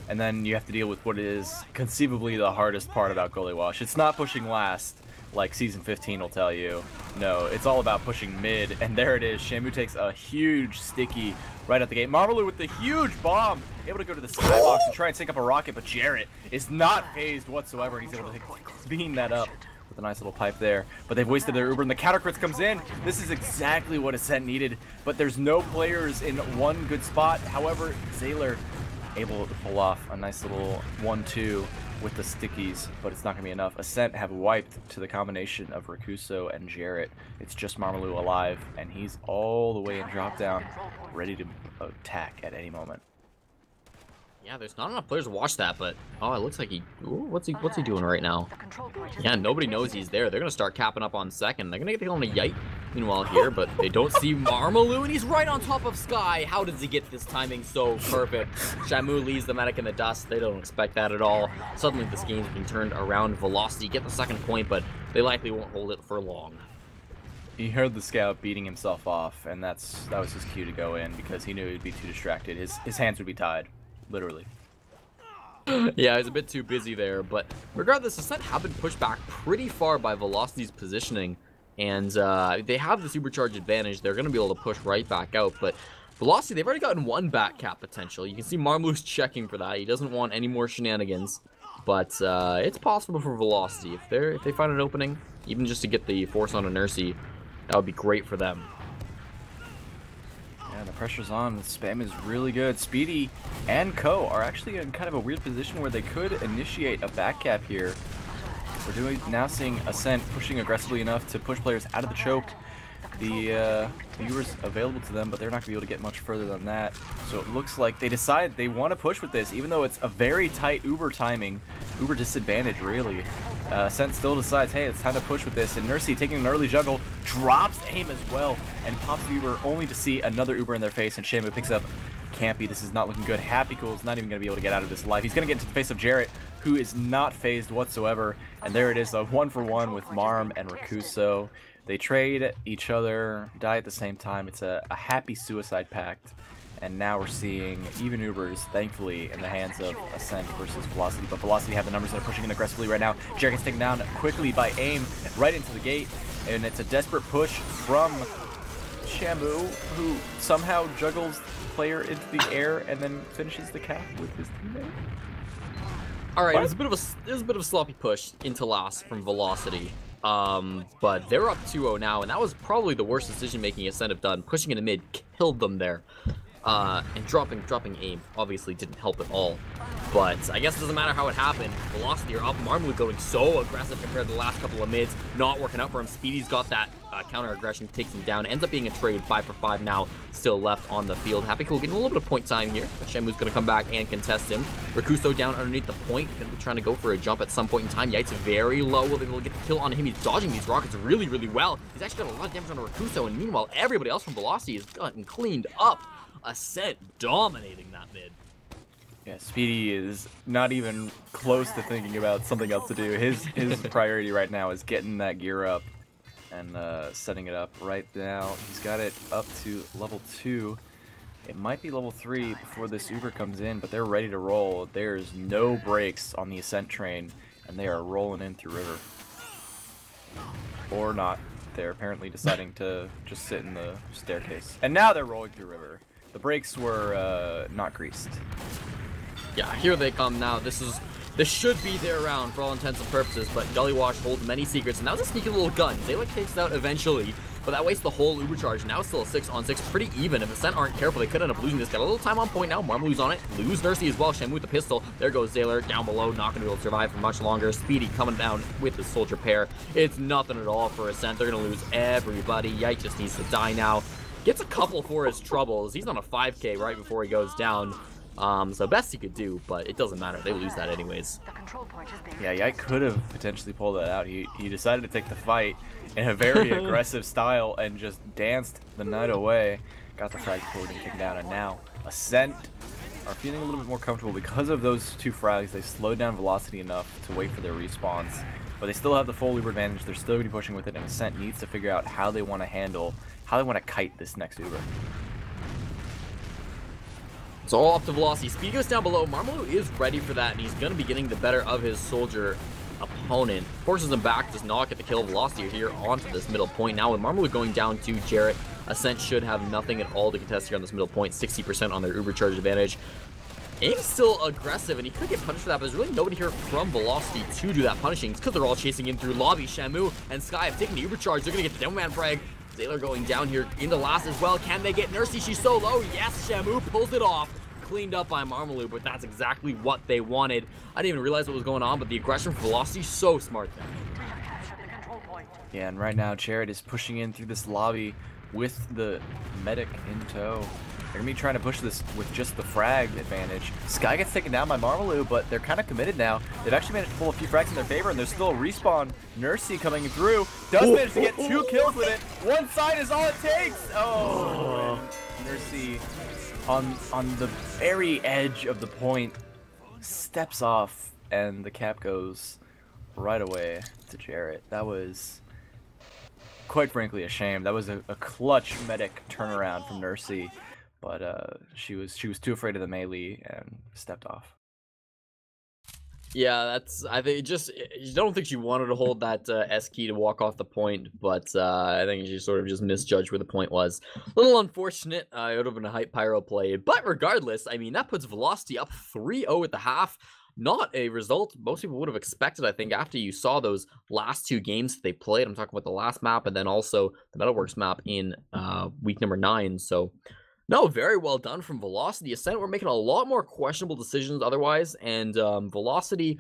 and then you have to deal with what is conceivably the hardest part about Gully Wash. It's not pushing last, like Season 15 will tell you. No, it's all about pushing mid, and there it is. Shamu takes a huge sticky right at the gate. Marmalou with the huge bomb, able to go to the skybox and try and sync up a rocket, but Jarrett is not phased whatsoever. He's able to clean that up with a nice little pipe there. But they've wasted their Uber, and the counter crits comes in. This is exactly what Ascent needed, but there's no players in one good spot. However, Zaylor able to pull off a nice little 1-2 with the stickies, but it's not going to be enough. Ascent have wiped to the combination of Rakuso and Jarrett. It's just Marmalou alive, and he's all the way in drop down, ready to attack at any moment. Yeah, there's not enough players to watch that, but oh, it looks like what's he doing right now? Yeah, nobody knows he's there. They're gonna start capping up on second. They're gonna get the kill on a Yite. Meanwhile here, but they don't see Marmalou, and he's right on top of Sky. How does he get this timing so perfect? Shamu leaves the medic in the dust. They don't expect that at all. Suddenly this game's being turned around. Velocity get the second point, but they likely won't hold it for long. He heard the scout beating himself off, and that was his cue to go in because he knew he'd be too distracted. His hands would be tied, literally. Yeah, he's a bit too busy there, but regardless, Ascent have been pushed back pretty far by Velocity's positioning, and they have the supercharge advantage. They're going to be able to push right back out, but Velocity, they've already gotten one back cap potential. You can see Marmalou's checking for that. He doesn't want any more shenanigans, but it's possible for Velocity. If they find an opening, even just to get the force on a Nursie, that would be great for them. Yeah, the pressure's on. The spam is really good. Speedy and Co are actually in kind of a weird position where they could initiate a back cap here. We're now seeing Ascent pushing aggressively enough to push players out of the choke. The viewers available to them, but they're not going to be able to get much further than that. So it looks like they decide they want to push with this, even though it's a very tight Uber timing, Uber disadvantage really. Ascent still decides, hey, it's time to push with this, and Nursie taking an early juggle, drops aim as well, and pops the Uber only to see another Uber in their face, and Shamu picks up Campy. This is not looking good. Happy Cool's not even going to be able to get out of this alive. He's going to get into the face of Jarrett, who is not phased whatsoever, and there it is, a 1-for-1 with Marm and Rakuso. They trade each other, die at the same time. It's a happy suicide pact. And now we're seeing even Ubers, thankfully, in the hands of Ascent versus Velocity. But Velocity have the numbers that are pushing in aggressively right now. Jarrett gets taken down quickly by aim right into the gate. And it's a desperate push from Shamu, who somehow juggles the player into the air and then finishes the cap with his teammate. All right, it was a bit of a sloppy push into last from Velocity. But they're up 2-0 now, and that was probably the worst decision-making Ascent have done. Pushing into mid killed them there. And dropping aim obviously didn't help at all. But I guess it doesn't matter how it happened. Velocity are up. Marmalou going so aggressive compared to the last couple of mids. Not working out for him. Speedy's got that counter aggression, takes him down. Ends up being a trade 5-for-5 now, still left on the field. Happy Cool getting a little bit of point time here. Shamu's going to come back and contest him. Rakuso down underneath the point. Going to be trying to go for a jump at some point in time. Yaite's very low. Will be able to get the kill on him. He's dodging these rockets really, really well. He's actually got a lot of damage on Rakuso, and meanwhile, everybody else from Velocity has gotten cleaned up. Ascent dominating that mid. Yeah, Speedy is not even close to thinking about something else to do. His priority right now is getting that gear up and setting it up right now. He's got it up to level 2. It might be level 3 before this Uber comes in, but they're ready to roll. There's no brakes on the Ascent train, and they are rolling in through river. Or not. They're apparently deciding to just sit in the staircase. And now they're rolling through river. The brakes were not greased. Yeah, here they come now. This should be their round for all intents and purposes, but Gully Wash holds many secrets, and that was a sneaky little gun. Zayla takes it out eventually, but that wastes the whole Uber charge. Now it's still a 6-on-6, pretty even. If Ascent aren't careful, they could end up losing this. Got a little time on point now. Marmalou's on it. Lose Nursie as well. Shamu with the pistol. There goes Zayler down below. Not going to be able to survive for much longer. Speedy coming down with the soldier pair. It's nothing at all for Ascent. They're going to lose everybody. Yike just needs to die now. Gets a couple for his troubles. He's on a 5K right before he goes down. So best he could do, but it doesn't matter. They lose that anyways. Yeah, Yike could have potentially pulled that out. He decided to take the fight in a very aggressive style and just danced the night away. Got the frag forward and kicked down, and now Ascent are feeling a little bit more comfortable because of those 2 frags. They slowed down Velocity enough to wait for their respawns, but they still have the full Uber advantage. They're still going to be pushing with it, and Ascent needs to figure out how they want to kite this next Uber. It's all up to Velocity. Speed goes down below. Marmalou is ready for that, and he's going to be getting the better of his soldier opponent. Forces him back, does not get the kill. Velocity here onto this middle point. Now with Marmalou going down to Jarrett, Ascent should have nothing at all to contest here on this middle point. 60% on their Uber charge advantage. Aim's still aggressive, and he could get punished for that, but there's really nobody here from Velocity to do that punishing. It's because they're all chasing in through lobby. Shamu and Sky have taken the Uber charge. They're going to get the Demoman frag. Zayler going down here into last as well. Can they get Nursie? She's so low. Yes, Shamu pulls it off. Cleaned up by Marmalou, but that's exactly what they wanted. I didn't even realize what was going on, but the aggression for Velocity, so smart there. Yeah, and right now Jared is pushing in through this lobby with the medic in tow. They're going to be trying to push this with just the frag advantage. Sky gets taken down by Marmaloo, but they're kind of committed now. They've actually managed to pull a few frags in their favor, and there's still a respawn. Nursey coming through. Does manage to get 2 kills with it. One side is all it takes. Oh, Nursey on the very edge of the point steps off, and the cap goes right away to Jarrett. That was, quite frankly, a shame. That was a clutch medic turnaround from Nursey, but she was too afraid of the melee and stepped off. Yeah, I think you don't think she wanted to hold that S key to walk off the point, but I think she sort of just misjudged where the point was. A little unfortunate. It would have been a hype pyro play, but regardless, I mean, that puts Velocity up 3-0 at the half. Not a result most people would have expected, I think, after you saw those last 2 games that they played. I'm talking about the last map and then also the Metalworks map in week number 9. So, no, very well done from Velocity. Ascent were making a lot more questionable decisions otherwise, and Velocity,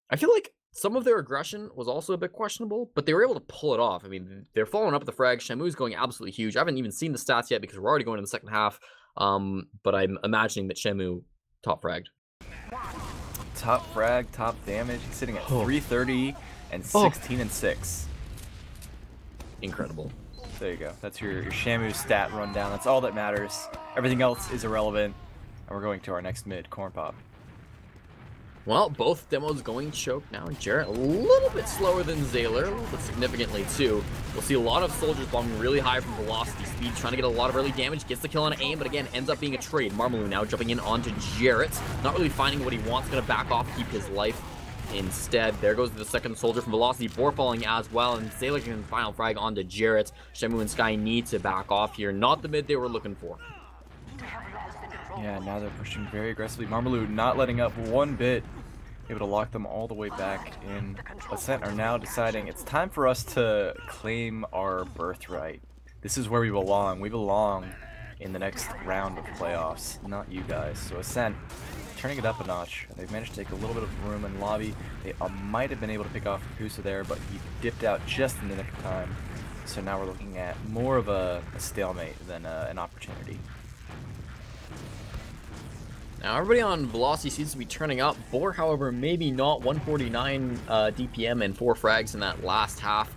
I feel like some of their aggression was also a bit questionable, but they were able to pull it off. I mean, they're following up with the frag. Shamu's going absolutely huge. I haven't even seen the stats yet because we're already going in the second half, but I'm imagining that Shamu top fragged. Top frag, top damage. He's sitting at 330 and 16 and 6. Incredible. There you go. That's your Shamu stat rundown. That's all that matters. Everything else is irrelevant. And we're going to our next mid, Cornpop. Well, both demos going choke now. Jarrett a little bit slower than Zayler, a little bit significantly too. We'll see a lot of soldiers bombing really high from velocity speed, trying to get a lot of early damage. Gets the kill on aim, but again, ends up being a trade. Marmaloo now jumping in onto Jarrett. Not really finding what he wants, gonna back off, keep his life. Instead, there goes the second soldier from Velocity, Boar falling as well, and Zayler can final frag onto Jarrett. Shamu and Sky need to back off here. Not the mid they were looking for. Yeah, now they're pushing very aggressively. Marmaloo not letting up one bit. Able to lock them all the way back in. Ascent are now deciding it's time for us to claim our birthright. This is where we belong. We belong in the next round of playoffs, not you guys. So Ascent turning it up a notch. They've managed to take a little bit of room in lobby. They might have been able to pick off Kusa there, but he dipped out just in the nick of time. So now we're looking at more of a stalemate than an opportunity. Now everybody on Velocity seems to be turning up. Boar, however, maybe not. 149 DPM and 4 frags in that last half.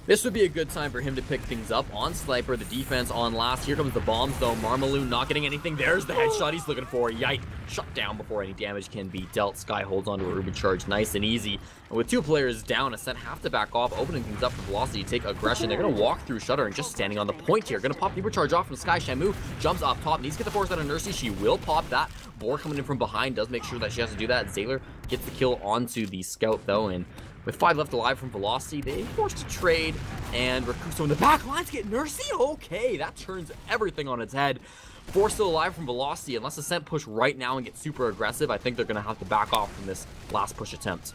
This would be a good time for him to pick things up on Sniper. The defense on last. Here comes the bombs, though. Marmaloo not getting anything. There's the headshot he's looking for. Yike. Shut down before any damage can be dealt. Sky holds onto a Ruby charge nice and easy. And with 2 players down, Ascent have to back off, opening things up for Velocity to take aggression. They're going to walk through Shutter and just standing on the point here. Going to pop Ruby charge off from Sky. Shamu jumps up top. Needs to get the force out of Nursey. She will pop that. Boar coming in from behind does make sure that she has to do that. Zayler gets the kill onto the scout, though, and with 5 left alive from Velocity, they forced a trade, and Rakuso in the back line to get Nursey. Okay, that turns everything on its head. 4 still alive from Velocity. Unless Ascent push right now and get super aggressive, I think they're going to have to back off from this last push attempt.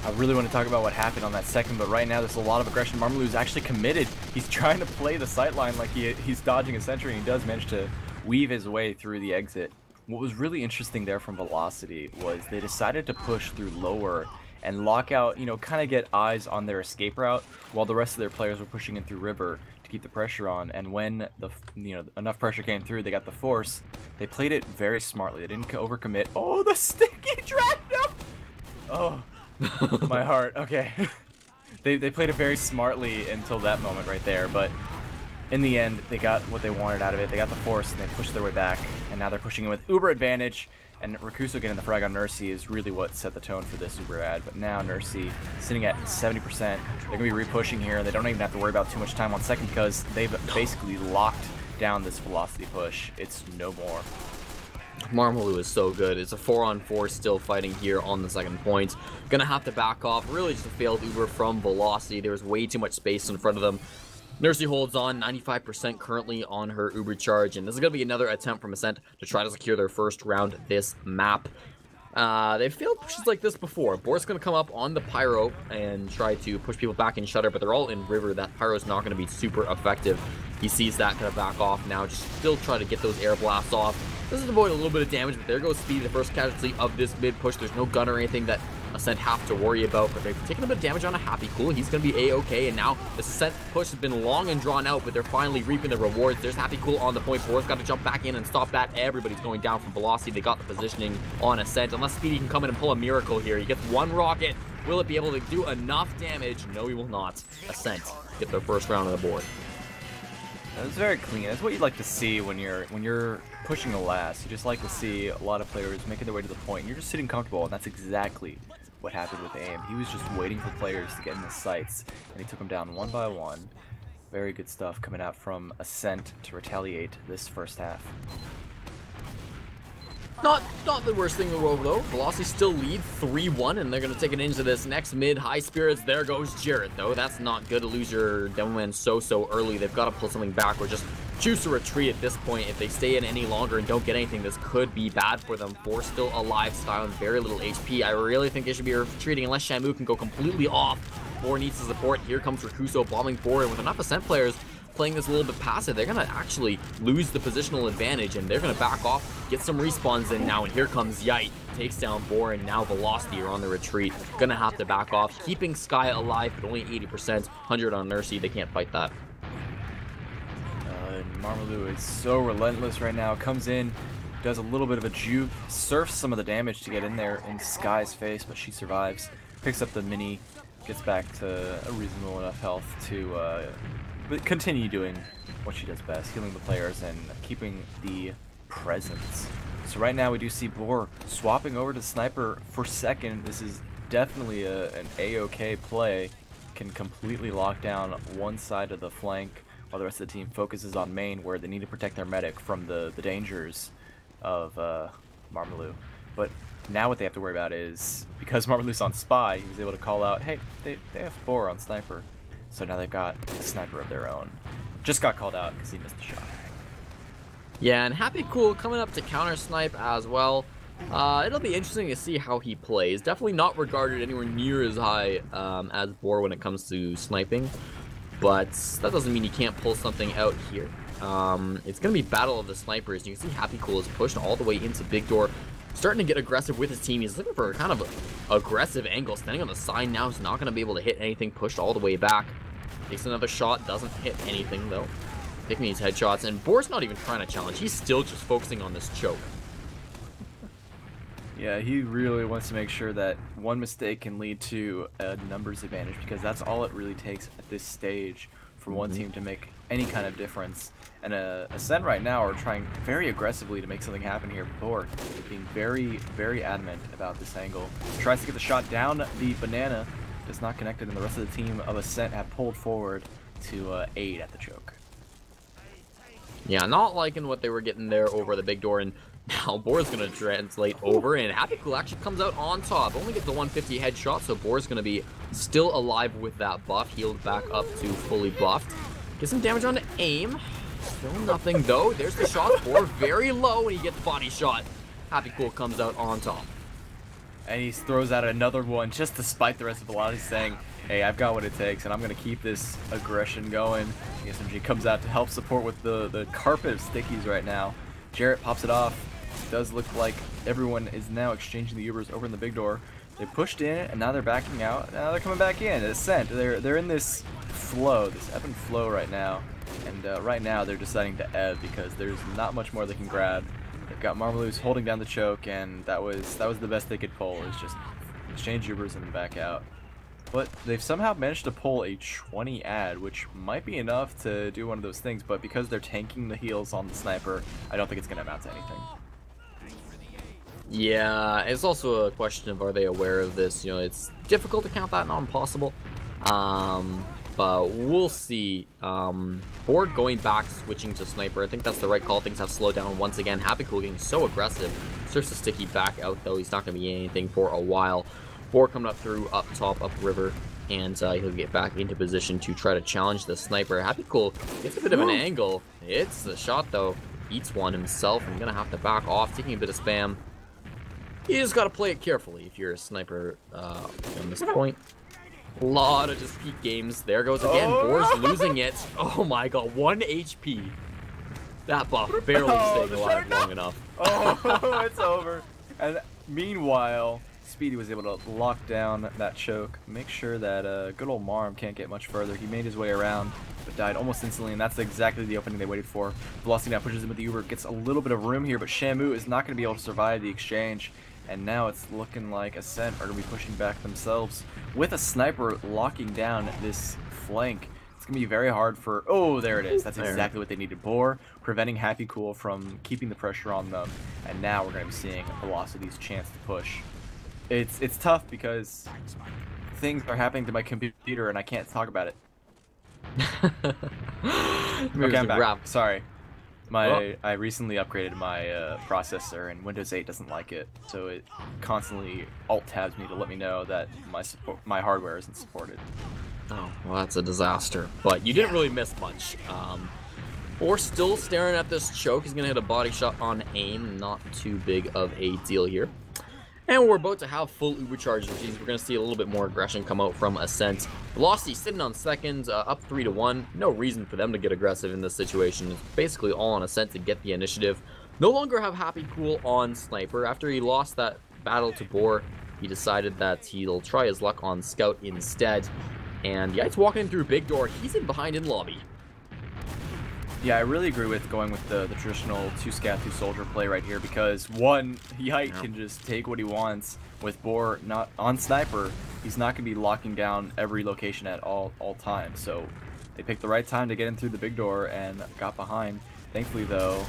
I really want to talk about what happened on that second, but right now there's a lot of aggression. Marmaloo's actually committed. He's trying to play the sightline like he's dodging a sentry, and he does manage to weave his way through the exit. What was really interesting there from Velocity was they decided to push through lower and lock out, you know, kind of get eyes on their escape route while the rest of their players were pushing in through river to keep the pressure on. And when enough pressure came through, they got the force. They played it very smartly. They didn't overcommit. Oh, the sticky dragged up. Oh, my heart. Okay. They played it very smartly until that moment right there, but in the end, they got what they wanted out of it. They got the force, and they pushed their way back, and now they're pushing in with uber advantage. And Rakuso getting the frag on Nursey is really what set the tone for this Uber ad. But now Nursey sitting at 70%. They're going to be re-pushing here. They don't even have to worry about too much time on second because they've basically locked down this Velocity push. It's no more. Marmaloo is so good. It's a 4-on-4 still fighting here on the second point. Gonna have to back off. Really just a failed Uber from Velocity. There was way too much space in front of them. Nursey holds on, 95% currently on her Uber charge, and this is going to be another attempt from Ascent to try to secure their first round this map. They've failed pushes like this before. Boar's going to come up on the Pyro and try to push people back in Shutter, but they're all in River. That Pyro's not going to be super effective. He sees that, kind of back off now, just still try to get those air blasts off. This is avoid a little bit of damage, but there goes Speedy, the first casualty of this mid push. There's no gun or anything that Ascent have to worry about, but they've taken a bit of damage on a Happy Cool. He's going to be A-okay, and now the Ascent push has been long and drawn out, but they're finally reaping the rewards. There's Happy Cool on the point. Boar's got to jump back in and stop that. Everybody's going down from Velocity. They got the positioning on Ascent. Unless Speedy can come in and pull a miracle here. He gets one rocket. Will it be able to do enough damage? No, he will not. Ascent get their first round of the board. That was very clean. That's what you'd like to see when you're pushing the last. You just like to see a lot of players making their way to the point. You're just sitting comfortable, and that's exactly what happened with AIM. He was just waiting for players to get in the sights, and he took them down one by one. Very good stuff coming out from Ascent to retaliate this first half. Not the worst thing in the world, though. Velocity still lead 3-1, and they're going to take it into this next mid. High spirits. There goes Jarrett, though. That's not good to lose your demo man so early. They've got to pull something back or just choose to retreat at this point. If they stay in any longer and don't get anything, this could be bad for them. Four still alive, style, and very little HP. I really think they should be retreating unless Shamu can go completely off. Four needs the support. Here comes Rakuso bombing forward. With enough Ascent players playing this a little bit passive, they're gonna actually lose the positional advantage, and they're gonna back off, get some respawns in now, and here comes Yite, takes down Boar, and now Velocity are on the retreat. Gonna have to back off, keeping Sky alive, but only 80%, 100 on Nursey, they can't fight that. Marmalou is so relentless right now, comes in, does a little bit of a juke, surfs some of the damage to get in there in Sky's face, but she survives, picks up the mini, gets back to a reasonable enough health to continue doing what she does best, healing the players and keeping the presence. So right now we do see Boar swapping over to Sniper for second. This is definitely an A-okay play. Can completely lock down one side of the flank while the rest of the team focuses on main, where they need to protect their medic from the dangers of Marmalou. But now what they have to worry about is, because Marmalou's on Spy, he was able to call out, hey, they have Boar on Sniper. So now they've got a Sniper of their own. Just got called out because he missed the shot. Yeah, and Happy Cool coming up to counter snipe as well. It'll be interesting to see how he plays. Definitely not regarded anywhere near as high as Boar when it comes to sniping. But that doesn't mean he can't pull something out here. It's going to be Battle of the Snipers. You can see Happy Cool is pushed all the way into Big Door. Starting to get aggressive with his team. He's looking for a kind of aggressive angle. Standing on the side now. He's not going to be able to hit anything. Pushed all the way back. Takes another shot. Doesn't hit anything, though. Taking these headshots. And Boar's not even trying to challenge. He's still just focusing on this choke. Yeah, he really wants to make sure that one mistake can lead to a numbers advantage, because that's all it really takes at this stage for one team to make any kind of difference. And Ascent right now are trying very aggressively to make something happen here. Boar being very, very adamant about this angle. Tries to get the shot down the banana. Does not connect it, and the rest of the team of Ascent have pulled forward to aid at the choke. Yeah, not liking what they were getting there over the Big Door, and now Boar's going to translate over, and Happy Cool actually comes out on top. Only gets the 150 headshot, so Boar's going to be still alive with that buff. Healed back up to fully buffed. Get some damage on the aim. Still nothing, though. There's the shot. Boar very low, and he gets body shot. Happy Cool comes out on top. And he throws out another one just to spite the rest of Velocity, saying, hey, I've got what it takes, and I'm going to keep this aggression going. SMG comes out to help support with the carpet of stickies right now. Jarrett pops it off. It does look like everyone is now exchanging the Ubers over in the Big Door. They pushed in, and now they're backing out. Now they're coming back in. Ascent. They're in this flow, this ebb and flow right now. And right now they're deciding to ebb because there's not much more they can grab. They've got Marmalous holding down the choke, and that was the best they could pull, is just exchange Ubers and then back out. But they've somehow managed to pull a 20 ad, which might be enough to do one of those things, but because they're tanking the heals on the Sniper, I don't think it's going to amount to anything. Yeah, it's also a question of, are they aware of this? You know, it's difficult to count that, not impossible. But we'll see. Board going back, switching to Sniper. I think that's the right call. Things have slowed down once again. Happy Cool getting so aggressive. Starts to sticky back out, though. He's not going to be anything for a while. Board coming up through, up top, up river. And he'll get back into position to try to challenge the Sniper. Happy Cool gets a bit of an angle. Hits the shot, though. Eats one himself. I'm going to have to back off, taking a bit of spam. You just got to play it carefully if you're a Sniper on this point. A lot of just peak games. There goes again. Boar's losing it. Oh my god, 1 HP. That buff barely staying alive long enough. Oh, it's over. And meanwhile, Speedy was able to lock down that choke, make sure that good old Marm can't get much further. He made his way around, but died almost instantly, and that's exactly the opening they waited for. Velocity now pushes him with the Uber, gets a little bit of room here, but Shamu is not going to be able to survive the exchange. And now it's looking like Ascent are going to be pushing back themselves with a sniper locking down this flank. It's going to be very hard for... Oh, there it is. That's exactly what they needed. Boar preventing Happy Cool from keeping the pressure on them. And now we're going to be seeing Velocity's chance to push. It's tough because things are happening to my computer and I can't talk about it. Okay, I'm back. Sorry. I recently upgraded my processor, and Windows 8 doesn't like it, so it constantly alt-tabs me to let me know that my hardware isn't supported. Oh, well, that's a disaster. But you didn't really miss much. We're still staring at this choke. He's going to hit a body shot on aim. Not too big of a deal here. And we're about to have full Uber charge, which means we're going to see a little bit more aggression come out from Ascent. Velocity sitting on seconds, up 3-1. No reason for them to get aggressive in this situation. It's basically all on Ascent to get the initiative. No longer have Happy Cool on Sniper. After he lost that battle to Boar, he decided that he'll try his luck on Scout instead. And yeah, it's walking through Big Door. He's in behind in lobby. Yeah, I really agree with going with the traditional 2 scout, 2 soldier play right here, because one, Yite can just take what he wants. With Boar not on Sniper, he's not going to be locking down every location at all times. So they picked the right time to get in through the Big Door and got behind. Thankfully, though,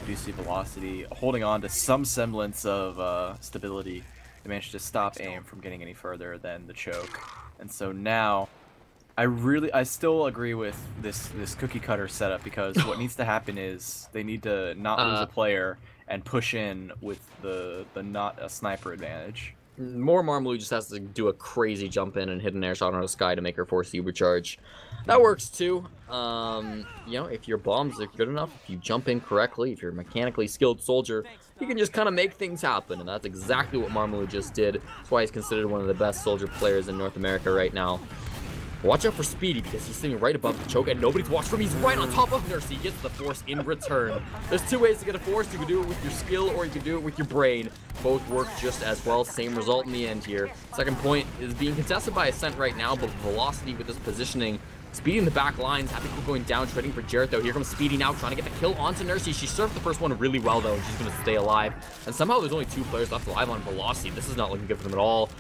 I do see Velocity holding on to some semblance of stability. They managed to stop aim from getting any further than the choke. And so now... I still agree with this cookie cutter setup, because what needs to happen is they need to not lose a player and push in with the not a sniper advantage. More Marmaloo just has to do a crazy jump in and hit an air shot on the sky to make her force the Uber charge. That works too. You know, if your bombs are good enough, if you jump in correctly, if you're a mechanically skilled soldier, you can just kind of make things happen, and that's exactly what Marmaloo just did. That's why he's considered one of the best soldier players in North America right now. Watch out for Speedy, because he's sitting right above the choke and nobody's watched for him. He's right on top of Nursey. He gets the force in return. There's 2 ways to get a force. You can do it with your skill or you can do it with your brain. Both work just as well. Same result in the end here. Second point is being contested by Ascent right now, but Velocity with this positioning. Speedy in the back lines. Happy Cool going down, trading for Jarrett though. Here comes Speedy now, trying to get the kill onto Nursey. She served the first one really well though, and she's going to stay alive. And somehow there's only 2 players left alive on Velocity. This is not looking good for them at all.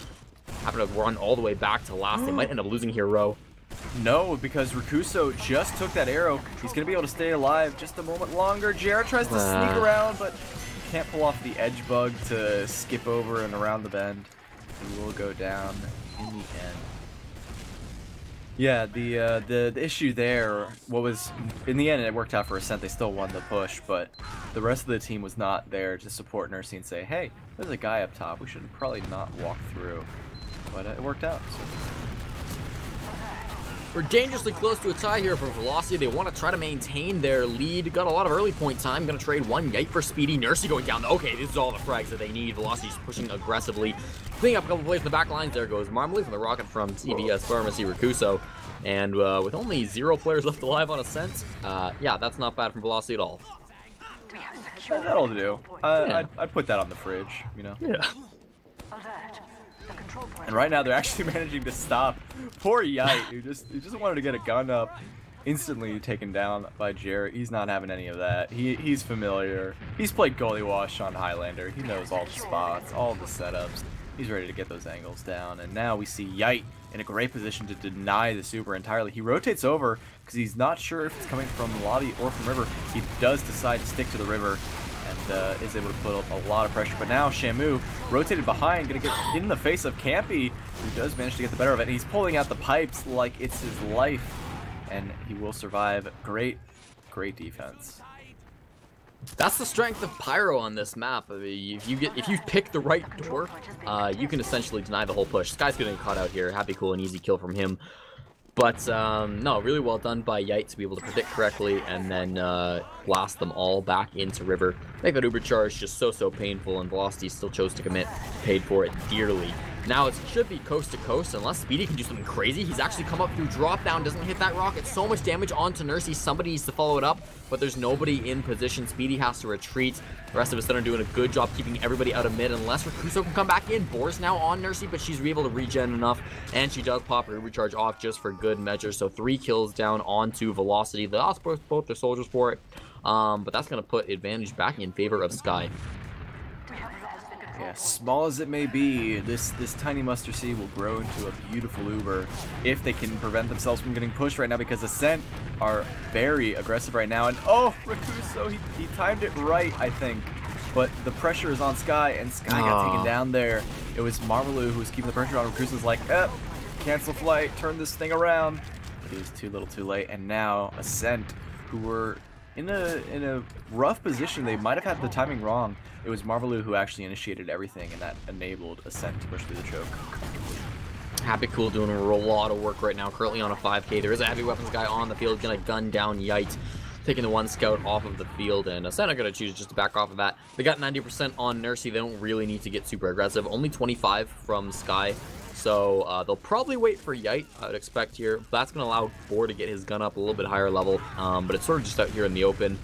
Happen to run all the way back to last. They might end up losing here, Row. No, because Rakuso just took that arrow. He's going to be able to stay alive just a moment longer. Jarrett tries to sneak around, but can't pull off the edge bug to skip over and around the bend. He will go down in the end. Yeah, the issue there, what was, in the end it worked out for Ascent. They still won the push, but the rest of the team was not there to support Nursey and say, hey, there's a guy up top. We should probably not walk through. But it worked out. So. We're dangerously close to a tie here for Velocity. They want to try to maintain their lead. Got a lot of early point time. Going to trade one Yite for Speedy. Nursey going down. Okay, this is all the frags that they need. Velocity's pushing aggressively. Cleaning up a couple plays in the back lines. There goes Marmalade from the rocket from TVS Pharmacy Rakuso. And with only 0 players left alive on Ascent, yeah, that's not bad from Velocity at all. That'll do. I'd put that on the fridge, you know? Yeah. And right now they're actually managing to stop poor Yite, who just wanted to get a gun up, instantly taken down by Jarrett. He's not having any of that. He's familiar. He's played Gully Wash on Highlander. He knows all the spots, all the setups. He's ready to get those angles down. And now we see Yite in a great position to deny the super entirely. He rotates over because he's not sure if it's coming from lobby or from river. He does decide to stick to the river and is able to put a lot of pressure. But now Shamu rotated behind, gonna get in the face of Campy, who does manage to get the better of it. And he's pulling out the pipes like it's his life, and he will survive. Great defense. That's the strength of Pyro on this map. I mean, if you pick the right door, you can essentially deny the whole push. Sky's getting caught out here. Happy Cool, an easy kill from him. But no, really well done by Yite to be able to predict correctly and then blast them all back into river. Make that Uber charge just so painful, and Velocity still chose to commit, paid for it dearly. Now it should be coast to coast unless Speedy can do something crazy. He's actually come up through drop down, doesn't hit that rocket. So much damage onto Nursey. Somebody needs to follow it up, but there's nobody in position. Speedy has to retreat. The rest of Ascent are doing a good job keeping everybody out of mid unless Rakuso can come back in. Boar's now on Nursey, but she's able to regen enough, and she does pop her recharge off just for good measure. So 3 kills down onto Velocity. They lost both their soldiers for it, but that's going to put advantage back in favor of Sky. Yeah, small as it may be, this tiny mustard seed will grow into a beautiful Uber if they can prevent themselves from getting pushed right now, because Ascent are very aggressive right now. And oh, Rakuso, he timed it right, I think. But the pressure is on Sky, and Sky got taken down there. It was Marmalou who was keeping the pressure on. Rakuso's like, cancel flight, turn this thing around. But he was too little too late, and now Ascent, who were in a rough position, they might have had the timing wrong. It was Marmalou who actually initiated everything, and that enabled Ascent to push through the choke comfortably. Happy Cool doing a lot of work right now, currently on a 5K. There is a heavy weapons guy on the field, gonna gun down Yite, taking the 1 scout off of the field, and Ascent are gonna choose just to back off of that. They got 90% on Nursey. They don't really need to get super aggressive. Only 25 from Sky. So they'll probably wait for Yite, I would expect here. That's going to allow Boar to get his gun up a little bit higher level, but it's sort of just out here in the open.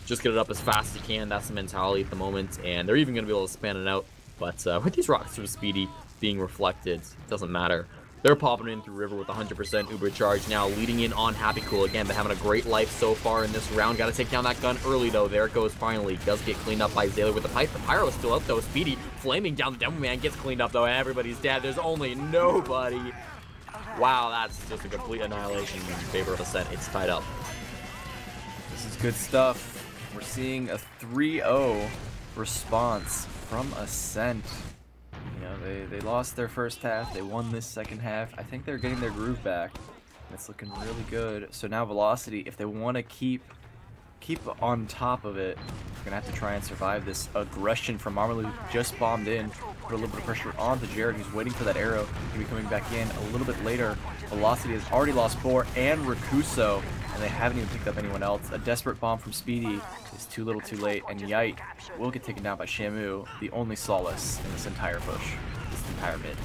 Just get it up as fast as you can. That's the mentality at the moment, and they're even going to be able to span it out. But with these rockets with Speedy being reflected, it doesn't matter. They're popping in through River with 100% Uber charge now, leading in on Happy Cool. Again, they're having a great life so far in this round. Got to take down that gun early, though. There it goes finally. Does get cleaned up by Zayler with the pipe. The Pyro is still up, though. Speedy flaming down the Demo Man gets cleaned up, though. Everybody's dead. There's only nobody. Wow, that's just a complete annihilation in favor of Ascent. It's tied up. This is good stuff. We're seeing a 3-0 response from Ascent. You know, they lost their first half, they won this second half. I think they're getting their groove back. It's looking really good. So now Velocity, if they want to keep on top of it, they're gonna have to try and survive this aggression from Marmalou, who just bombed in, put a little bit of pressure onto Jared, who's waiting for that arrow. He'll be coming back in a little bit later. Velocity has already lost Boar and Rakuso, and they haven't even picked up anyone else. A desperate bomb from Speedy is too little too late, and Yite will get taken down by Shamu, the only solace in this entire push, this entire mid.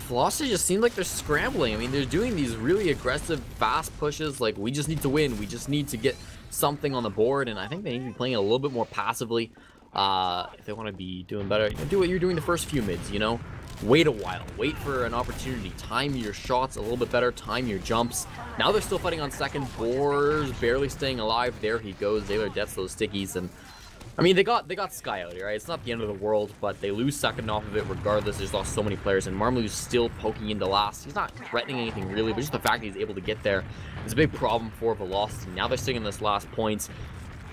Velocity just seemed like they're scrambling. I mean, they're doing these really aggressive, fast pushes. Like, we just need to win. We just need to get something on the board, and I think they need to be playing it a little bit more passively if they want to be doing better. Do what you're doing the first few mids, you know? Wait a while. Wait for an opportunity. Time your shots a little bit better. Time your jumps. Now they're still fighting on second. Boar's barely staying alive. There he goes. Zayler gets those stickies, and I mean, they got Sky out here, right? It's not the end of the world, but they lose second off of it regardless. There's lost so many players, and Marmalou's still poking into last. He's not threatening anything really, but just the fact that he's able to get there is a big problem for Velocity. Now they're sitting in this last point.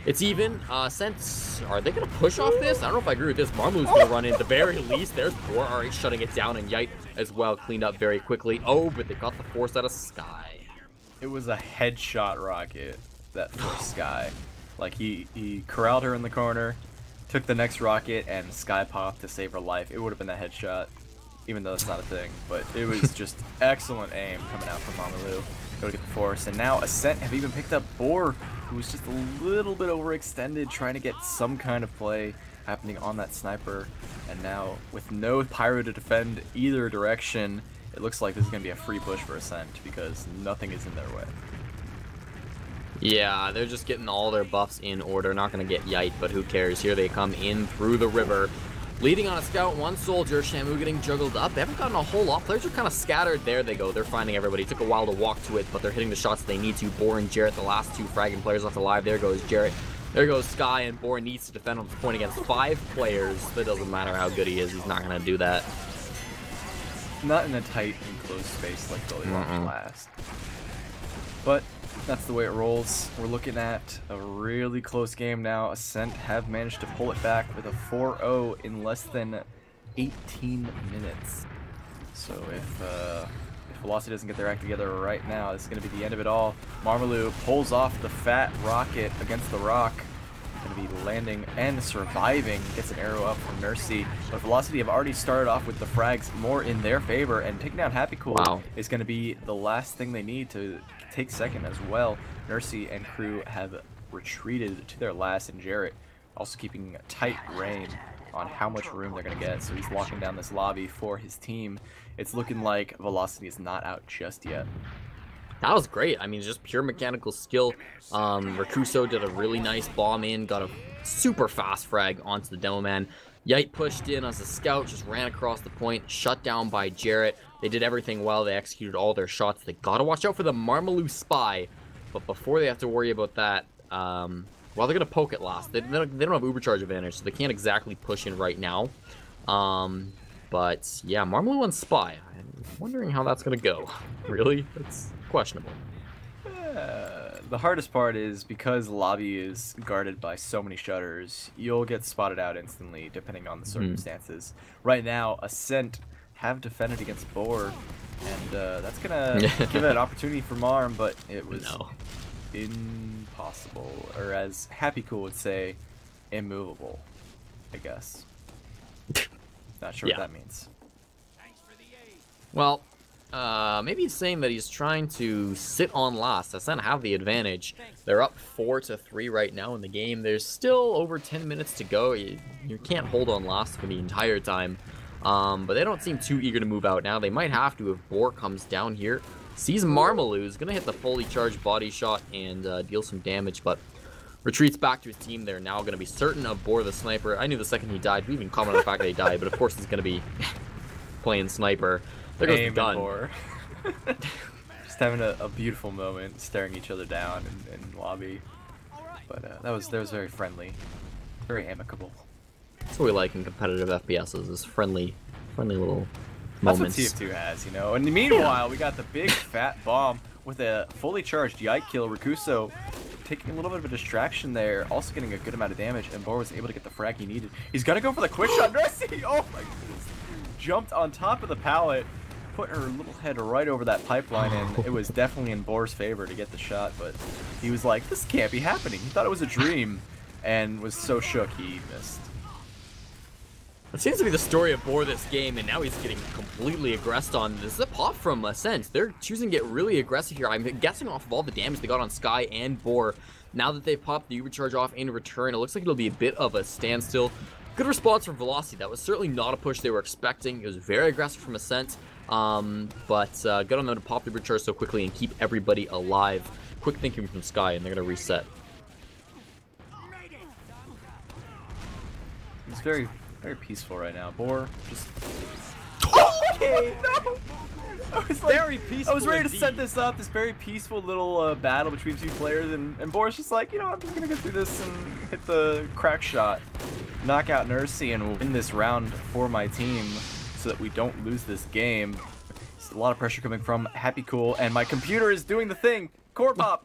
It's even. Ascent, are they going to push off this? I don't know if I agree with this. Marmalou's going to run in. At the very least, there's Boar already shutting it down, and Yite as well cleaned up very quickly. Oh, but they got the force out of Sky. It was a headshot rocket that forced Sky. Like, he corralled her in the corner, took the next rocket, and Sky popped to save her life. It would have been that headshot, even though it's not a thing. But it was just excellent aim coming out from Marmalou. Go to get the force. And now Ascent have even picked up Boar, who was just a little bit overextended, trying to get some kind of play happening on that sniper. And now, with no Pyro to defend either direction, it looks like this is going to be a free push for Ascent, because nothing is in their way. Yeah, they're just getting all their buffs in order. Not going to get Yite, but who cares? Here they come in through the river. Leading on a scout, 1 soldier. Shamu getting juggled up. They haven't gotten a whole lot. Players are kind of scattered. There they go. They're finding everybody. It took a while to walk to it, but they're hitting the shots they need to. Boar and Jarrett, the last 2 fragging players left alive. There goes Jarrett. There goes Sky, and Boar needs to defend on this point against 5 players. It doesn't matter how good he is. He's not going to do that. Not in a tight, enclosed space like Gully Wash last. But that's the way it rolls. We're looking at a really close game now. Ascent have managed to pull it back with a 4-0 in less than 18 minutes. So if Velocity doesn't get their act together right now, this is going to be the end of it all. Marmalou pulls off the fat rocket against the rock. Going to be landing and surviving. Gets an arrow up from Nursey. But Velocity have already started off with the frags more in their favor, and taking down Happy Cool is going to be the last thing they need to take second as well. Nursey and crew have retreated to their last, and Jarrett also keeping tight rein on how much room they're going to get. So he's locking down this lobby for his team. It's looking like Velocity is not out just yet. That was great. I mean, just pure mechanical skill. Rakuso did a really nice bomb in, got a super fast frag onto the demo man. Yite pushed in as a scout, just ran across the point, shut down by Jarrett. They did everything well. They executed all their shots. They gotta watch out for the Marmalou spy. But before they have to worry about that, well, they're going to poke it last. They don't have Ubercharge advantage, so they can't exactly push in right now. But, yeah, Marmalou on Spy. I'm wondering how that's going to go. Really? That's questionable. The hardest part is because lobby is guarded by so many shutters, you'll get spotted out instantly, depending on the circumstances. Right now, Ascent have defended against Boar, and that's going to give it an opportunity for Marm, but it was... impossible, or as Happy Cool would say, immovable, I guess. Not sure what that means. Well, maybe he's saying that he's trying to sit on last. Ascent have the advantage. They're up 4-3 right now in the game. There's still over 10 minutes to go. You can't hold on last for the entire time. But they don't seem too eager to move out now. They might have to if Boar comes down here. Sees Marmalou, is going to hit the fully charged body shot and deal some damage, but retreats back to his team. They're now going to be certain of Boar the sniper. I knew the second he died, we even commented on the fact that he died, but of course he's going to be playing sniper. There goes the gun. Just having a beautiful moment, staring each other down in lobby. But that was very friendly, very amicable. That's what we like in competitive FPSs, is friendly little moments. That's what TF2 has, you know. And meanwhile, we got the big fat bomb with a fully charged Yite kill. Rakuso taking a little bit of a distraction there, also getting a good amount of damage, and Boar was able to get the frag he needed. He's gonna go for the quick shot. Nursey! Oh my goodness. Jumped on top of the pallet, put her little head right over that pipeline, and it was definitely in Boar's favor to get the shot, but he was like, this can't be happening. He thought it was a dream, and was so shook he missed. It seems to be the story of Boar this game, and now he's getting completely aggressed on. This is a pop from Ascent. They're choosing to get really aggressive here. I'm guessing off of all the damage they got on Sky and Boar. Now that they've popped the Ubercharge off in return, it looks like it'll be a bit of a standstill. Good response from Velocity. That was certainly not a push they were expecting. It was very aggressive from Ascent, but good on them to pop the Ubercharge so quickly and keep everybody alive. Quick thinking from Sky, and they're going to reset. It's very peaceful right now. Boar just... Okay, no! I was like, very peaceful. I was ready to set this up, this very peaceful little battle between two players, and Boar's just like, you know, I'm just gonna go through this and hit the crack shot, knock out Nursey, and we'll win this round for my team so that we don't lose this game. There's a lot of pressure coming from Happy Cool, and my computer is doing the thing. Cornpop!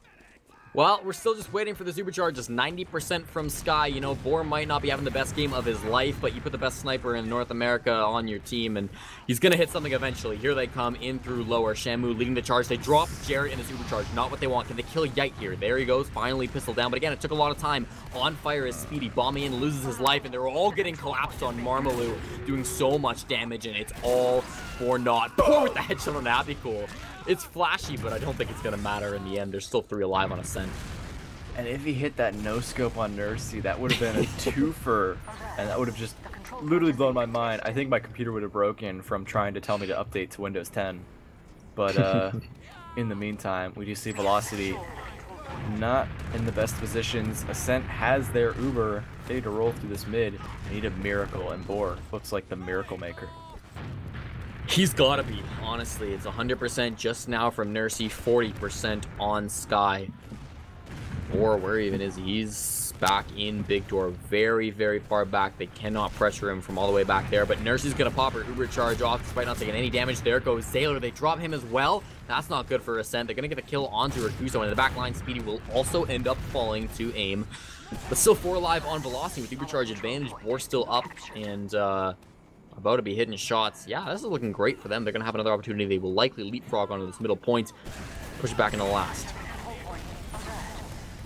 Well, we're still just waiting for this Ubercharge, just 90% from Sky. You know, Boar might not be having the best game of his life, but you put the best sniper in North America on your team, and he's going to hit something eventually. Here they come in through lower. Shamu leading the charge. They drop Jarrett in his Ubercharge. Not what they want. Can they kill Yite here? There he goes. Finally pistol down, but again, it took a lot of time. On fire is Speedy. Bombing in, loses his life, and they're all getting collapsed on Marmalou, doing so much damage, and it's all for naught. Boar with the headshot on Happy Cool. It's flashy, but I don't think it's going to matter in the end. There's still 3 alive on Ascent. And if he hit that no-scope on Nursey, that would have been a twofer, and that would have just literally blown my mind. I think my computer would have broken from trying to tell me to update to Windows 10. But in the meantime, we do see Velocity not in the best positions. Ascent has their Uber ready to roll through this mid. They need a miracle, and Boar looks like the miracle maker. He's gotta be, honestly. It's 100% just now from Nursey, 40% on Sky. Or where even is he? He's back in Big Door, very, very far back. They cannot pressure him from all the way back there, but Nursey's gonna pop her Ubercharge off despite not taking any damage. There goes Zaylor. They drop him as well. That's not good for Ascent. They're gonna get the kill onto Rakuso, and in the back line, Speedy will also end up falling to aim. But still 4 alive on Velocity with Ubercharge advantage. Boar still up, and about to be hitting shots. Yeah, this is looking great for them. They're going to have another opportunity. They will likely leapfrog onto this middle point, push it back into last.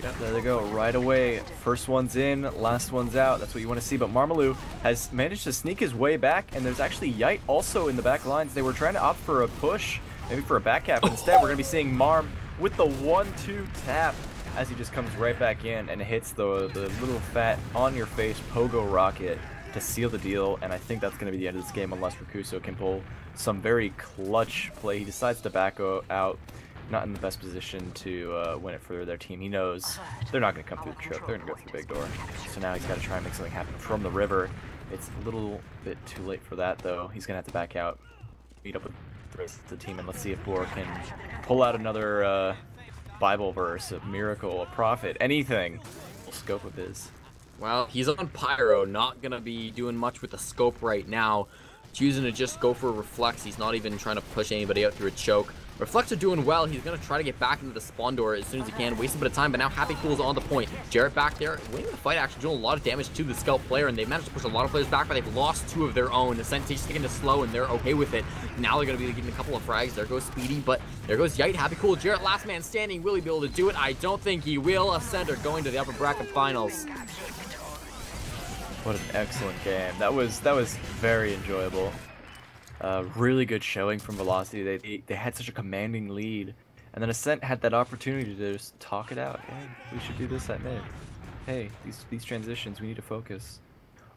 Yep, there they go, right away. First one's in, last one's out. That's what you want to see, but Marmalou has managed to sneak his way back, and there's actually Yite also in the back lines. They were trying to opt for a push, maybe for a back cap, but instead we're going to be seeing Marm with the 1-2 tap as he just comes right back in and hits the little fat on-your-face pogo rocket to seal the deal, and I think that's going to be the end of this game unless Rakuso can pull some very clutch play. He decides to back out, not in the best position to win it for their team. He knows they're not going to come through the choke, they're going to go through the big door. So now he's got to try and make something happen from the river. It's a little bit too late for that, though. He's going to have to back out, meet up with the rest of the team, and let's see if Boar can pull out another Bible verse, a miracle, a prophet, anything. Full scope of his. Well, he's on Pyro, not going to be doing much with the scope right now. Choosing to just go for a Reflex. He's not even trying to push anybody out through a choke. Reflects are doing well. He's going to try to get back into the spawn door as soon as he can. Wasting a bit of time, but now Happy Cool's on the point. Jarrett back there, winning the fight, actually doing a lot of damage to the Scout player, and they've managed to push a lot of players back, but they've lost 2 of their own. Ascent takes taking it slow, and they're okay with it. Now they're going to be getting a couple of frags. There goes Speedy, but there goes Yite. Happy Cool, Jarrett, last man standing. Will he be able to do it? I don't think he will. Ascent are going to the upper bracket finals. What an excellent game. That was very enjoyable. Really good showing from Velocity. They had such a commanding lead, and then Ascent had that opportunity to just talk it out. Hey, we should do this at mid. Hey, these transitions, we need to focus.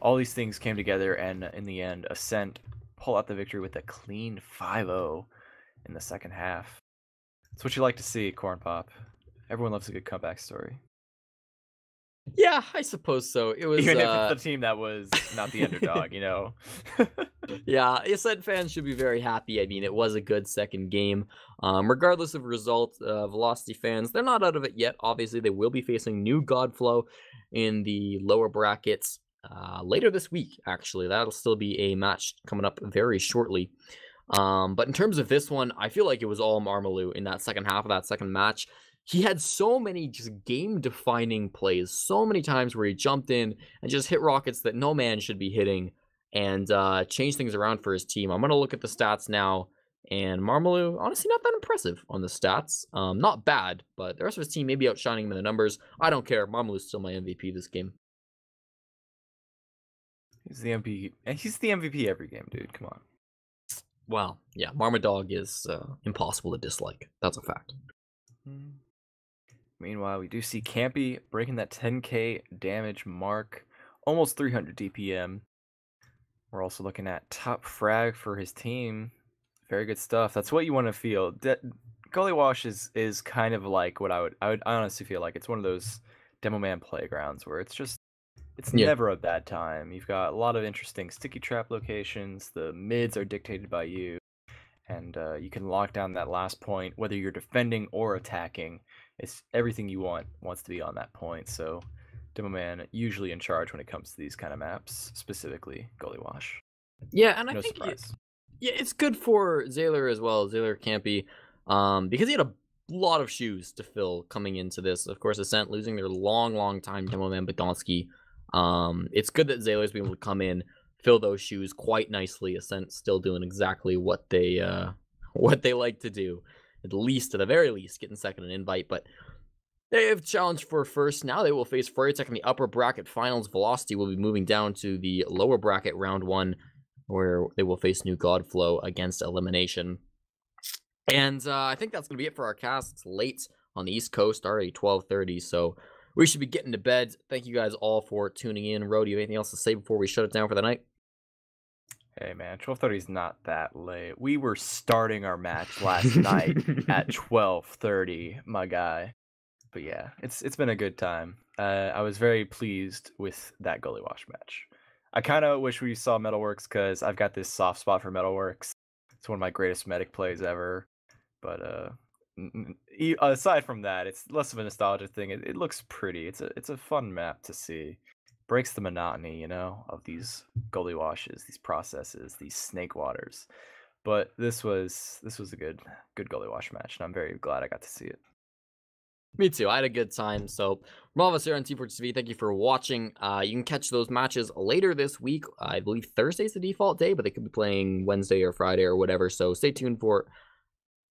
All these things came together, and in the end, Ascent pull out the victory with a clean 5-0 in the second half. That's what you like to see, Cornpop. Everyone loves a good comeback story. Yeah, I suppose so. It was even if it's the team that was not the underdog, you know. Yeah, Ascent fans should be very happy. I mean, it was a good second game. Regardless of result, Velocity fans, they're not out of it yet. Obviously, they will be facing new Godflow in the lower brackets later this week, actually. That'll still be a match coming up very shortly. But in terms of this one, I feel like it was all Marmalou in that second half of that second match. He had so many just game-defining plays, so many times where he jumped in and just hit rockets that no man should be hitting and changed things around for his team. I'm going to look at the stats now, and Marmalou, honestly, not that impressive on the stats. Not bad, but the rest of his team may be outshining him in the numbers. I don't care. Marmalou's still my MVP this game. He's the MVP. He's the MVP every game, dude. Come on. Well, yeah, Marmadog is impossible to dislike. That's a fact. Meanwhile, we do see Campy breaking that 10k damage mark, almost 300 DPM. We're also looking at top frag for his team. Very good stuff. That's what you want to feel. Gully Wash is kind of like what I would honestly feel like. It's one of those demo man playgrounds where it's never a bad time. You've got a lot of interesting sticky trap locations. The mids are dictated by you, and you can lock down that last point whether you're defending or attacking. It's everything you wants to be on that point. So Demo Man usually in charge when it comes to these kind of maps, specifically Gully Wash. Yeah, and I No think surprise. it's good for Zaylor as well. Zaylor Campy, because he had a lot of shoes to fill coming into this. Of course, Ascent losing their long time Demo Man Badonsky. It's good that Zaylor's been able to come in, fill those shoes quite nicely. Ascent still doing exactly what they like to do. At the very least, getting second an invite, but they have challenged for first. Now they will face Freitech in the upper bracket finals. Velocity will be moving down to the lower bracket round 1, where they will face New Godflow against elimination. And I think that's going to be it for our cast. It's late on the East Coast, already 12:30, so we should be getting to bed. Thank you guys all for tuning in. Ro, do you have anything else to say before we shut it down for the night? Hey man, 12:30 is not that late. We were starting our match last night at 12:30, my guy. But yeah, it's been a good time. I was very pleased with that Gully Wash match. I kind of wish we saw Metalworks because I've got this soft spot for Metalworks. It's one of my greatest medic plays ever. But aside from that, it's less of a nostalgia thing. It looks pretty. It's a fun map to see. Breaks the monotony, you know, of these Gully Washes, these processes, these snake waters. But this was a good Gully Wash match, and I'm very glad I got to see it. Me too. I had a good time. So, from all of us here on teamfortress.tv, thank you for watching. You can catch those matches later this week. I believe Thursday's the default day, but they could be playing Wednesday or Friday or whatever. So, stay tuned for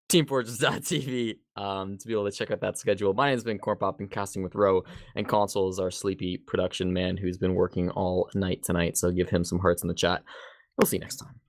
teamfortress.tv to be able to check out that schedule. My name's been Cornpop and casting with Row, and Console is our sleepy production man who's been working all night tonight. So, give him some hearts in the chat. We'll see you next time.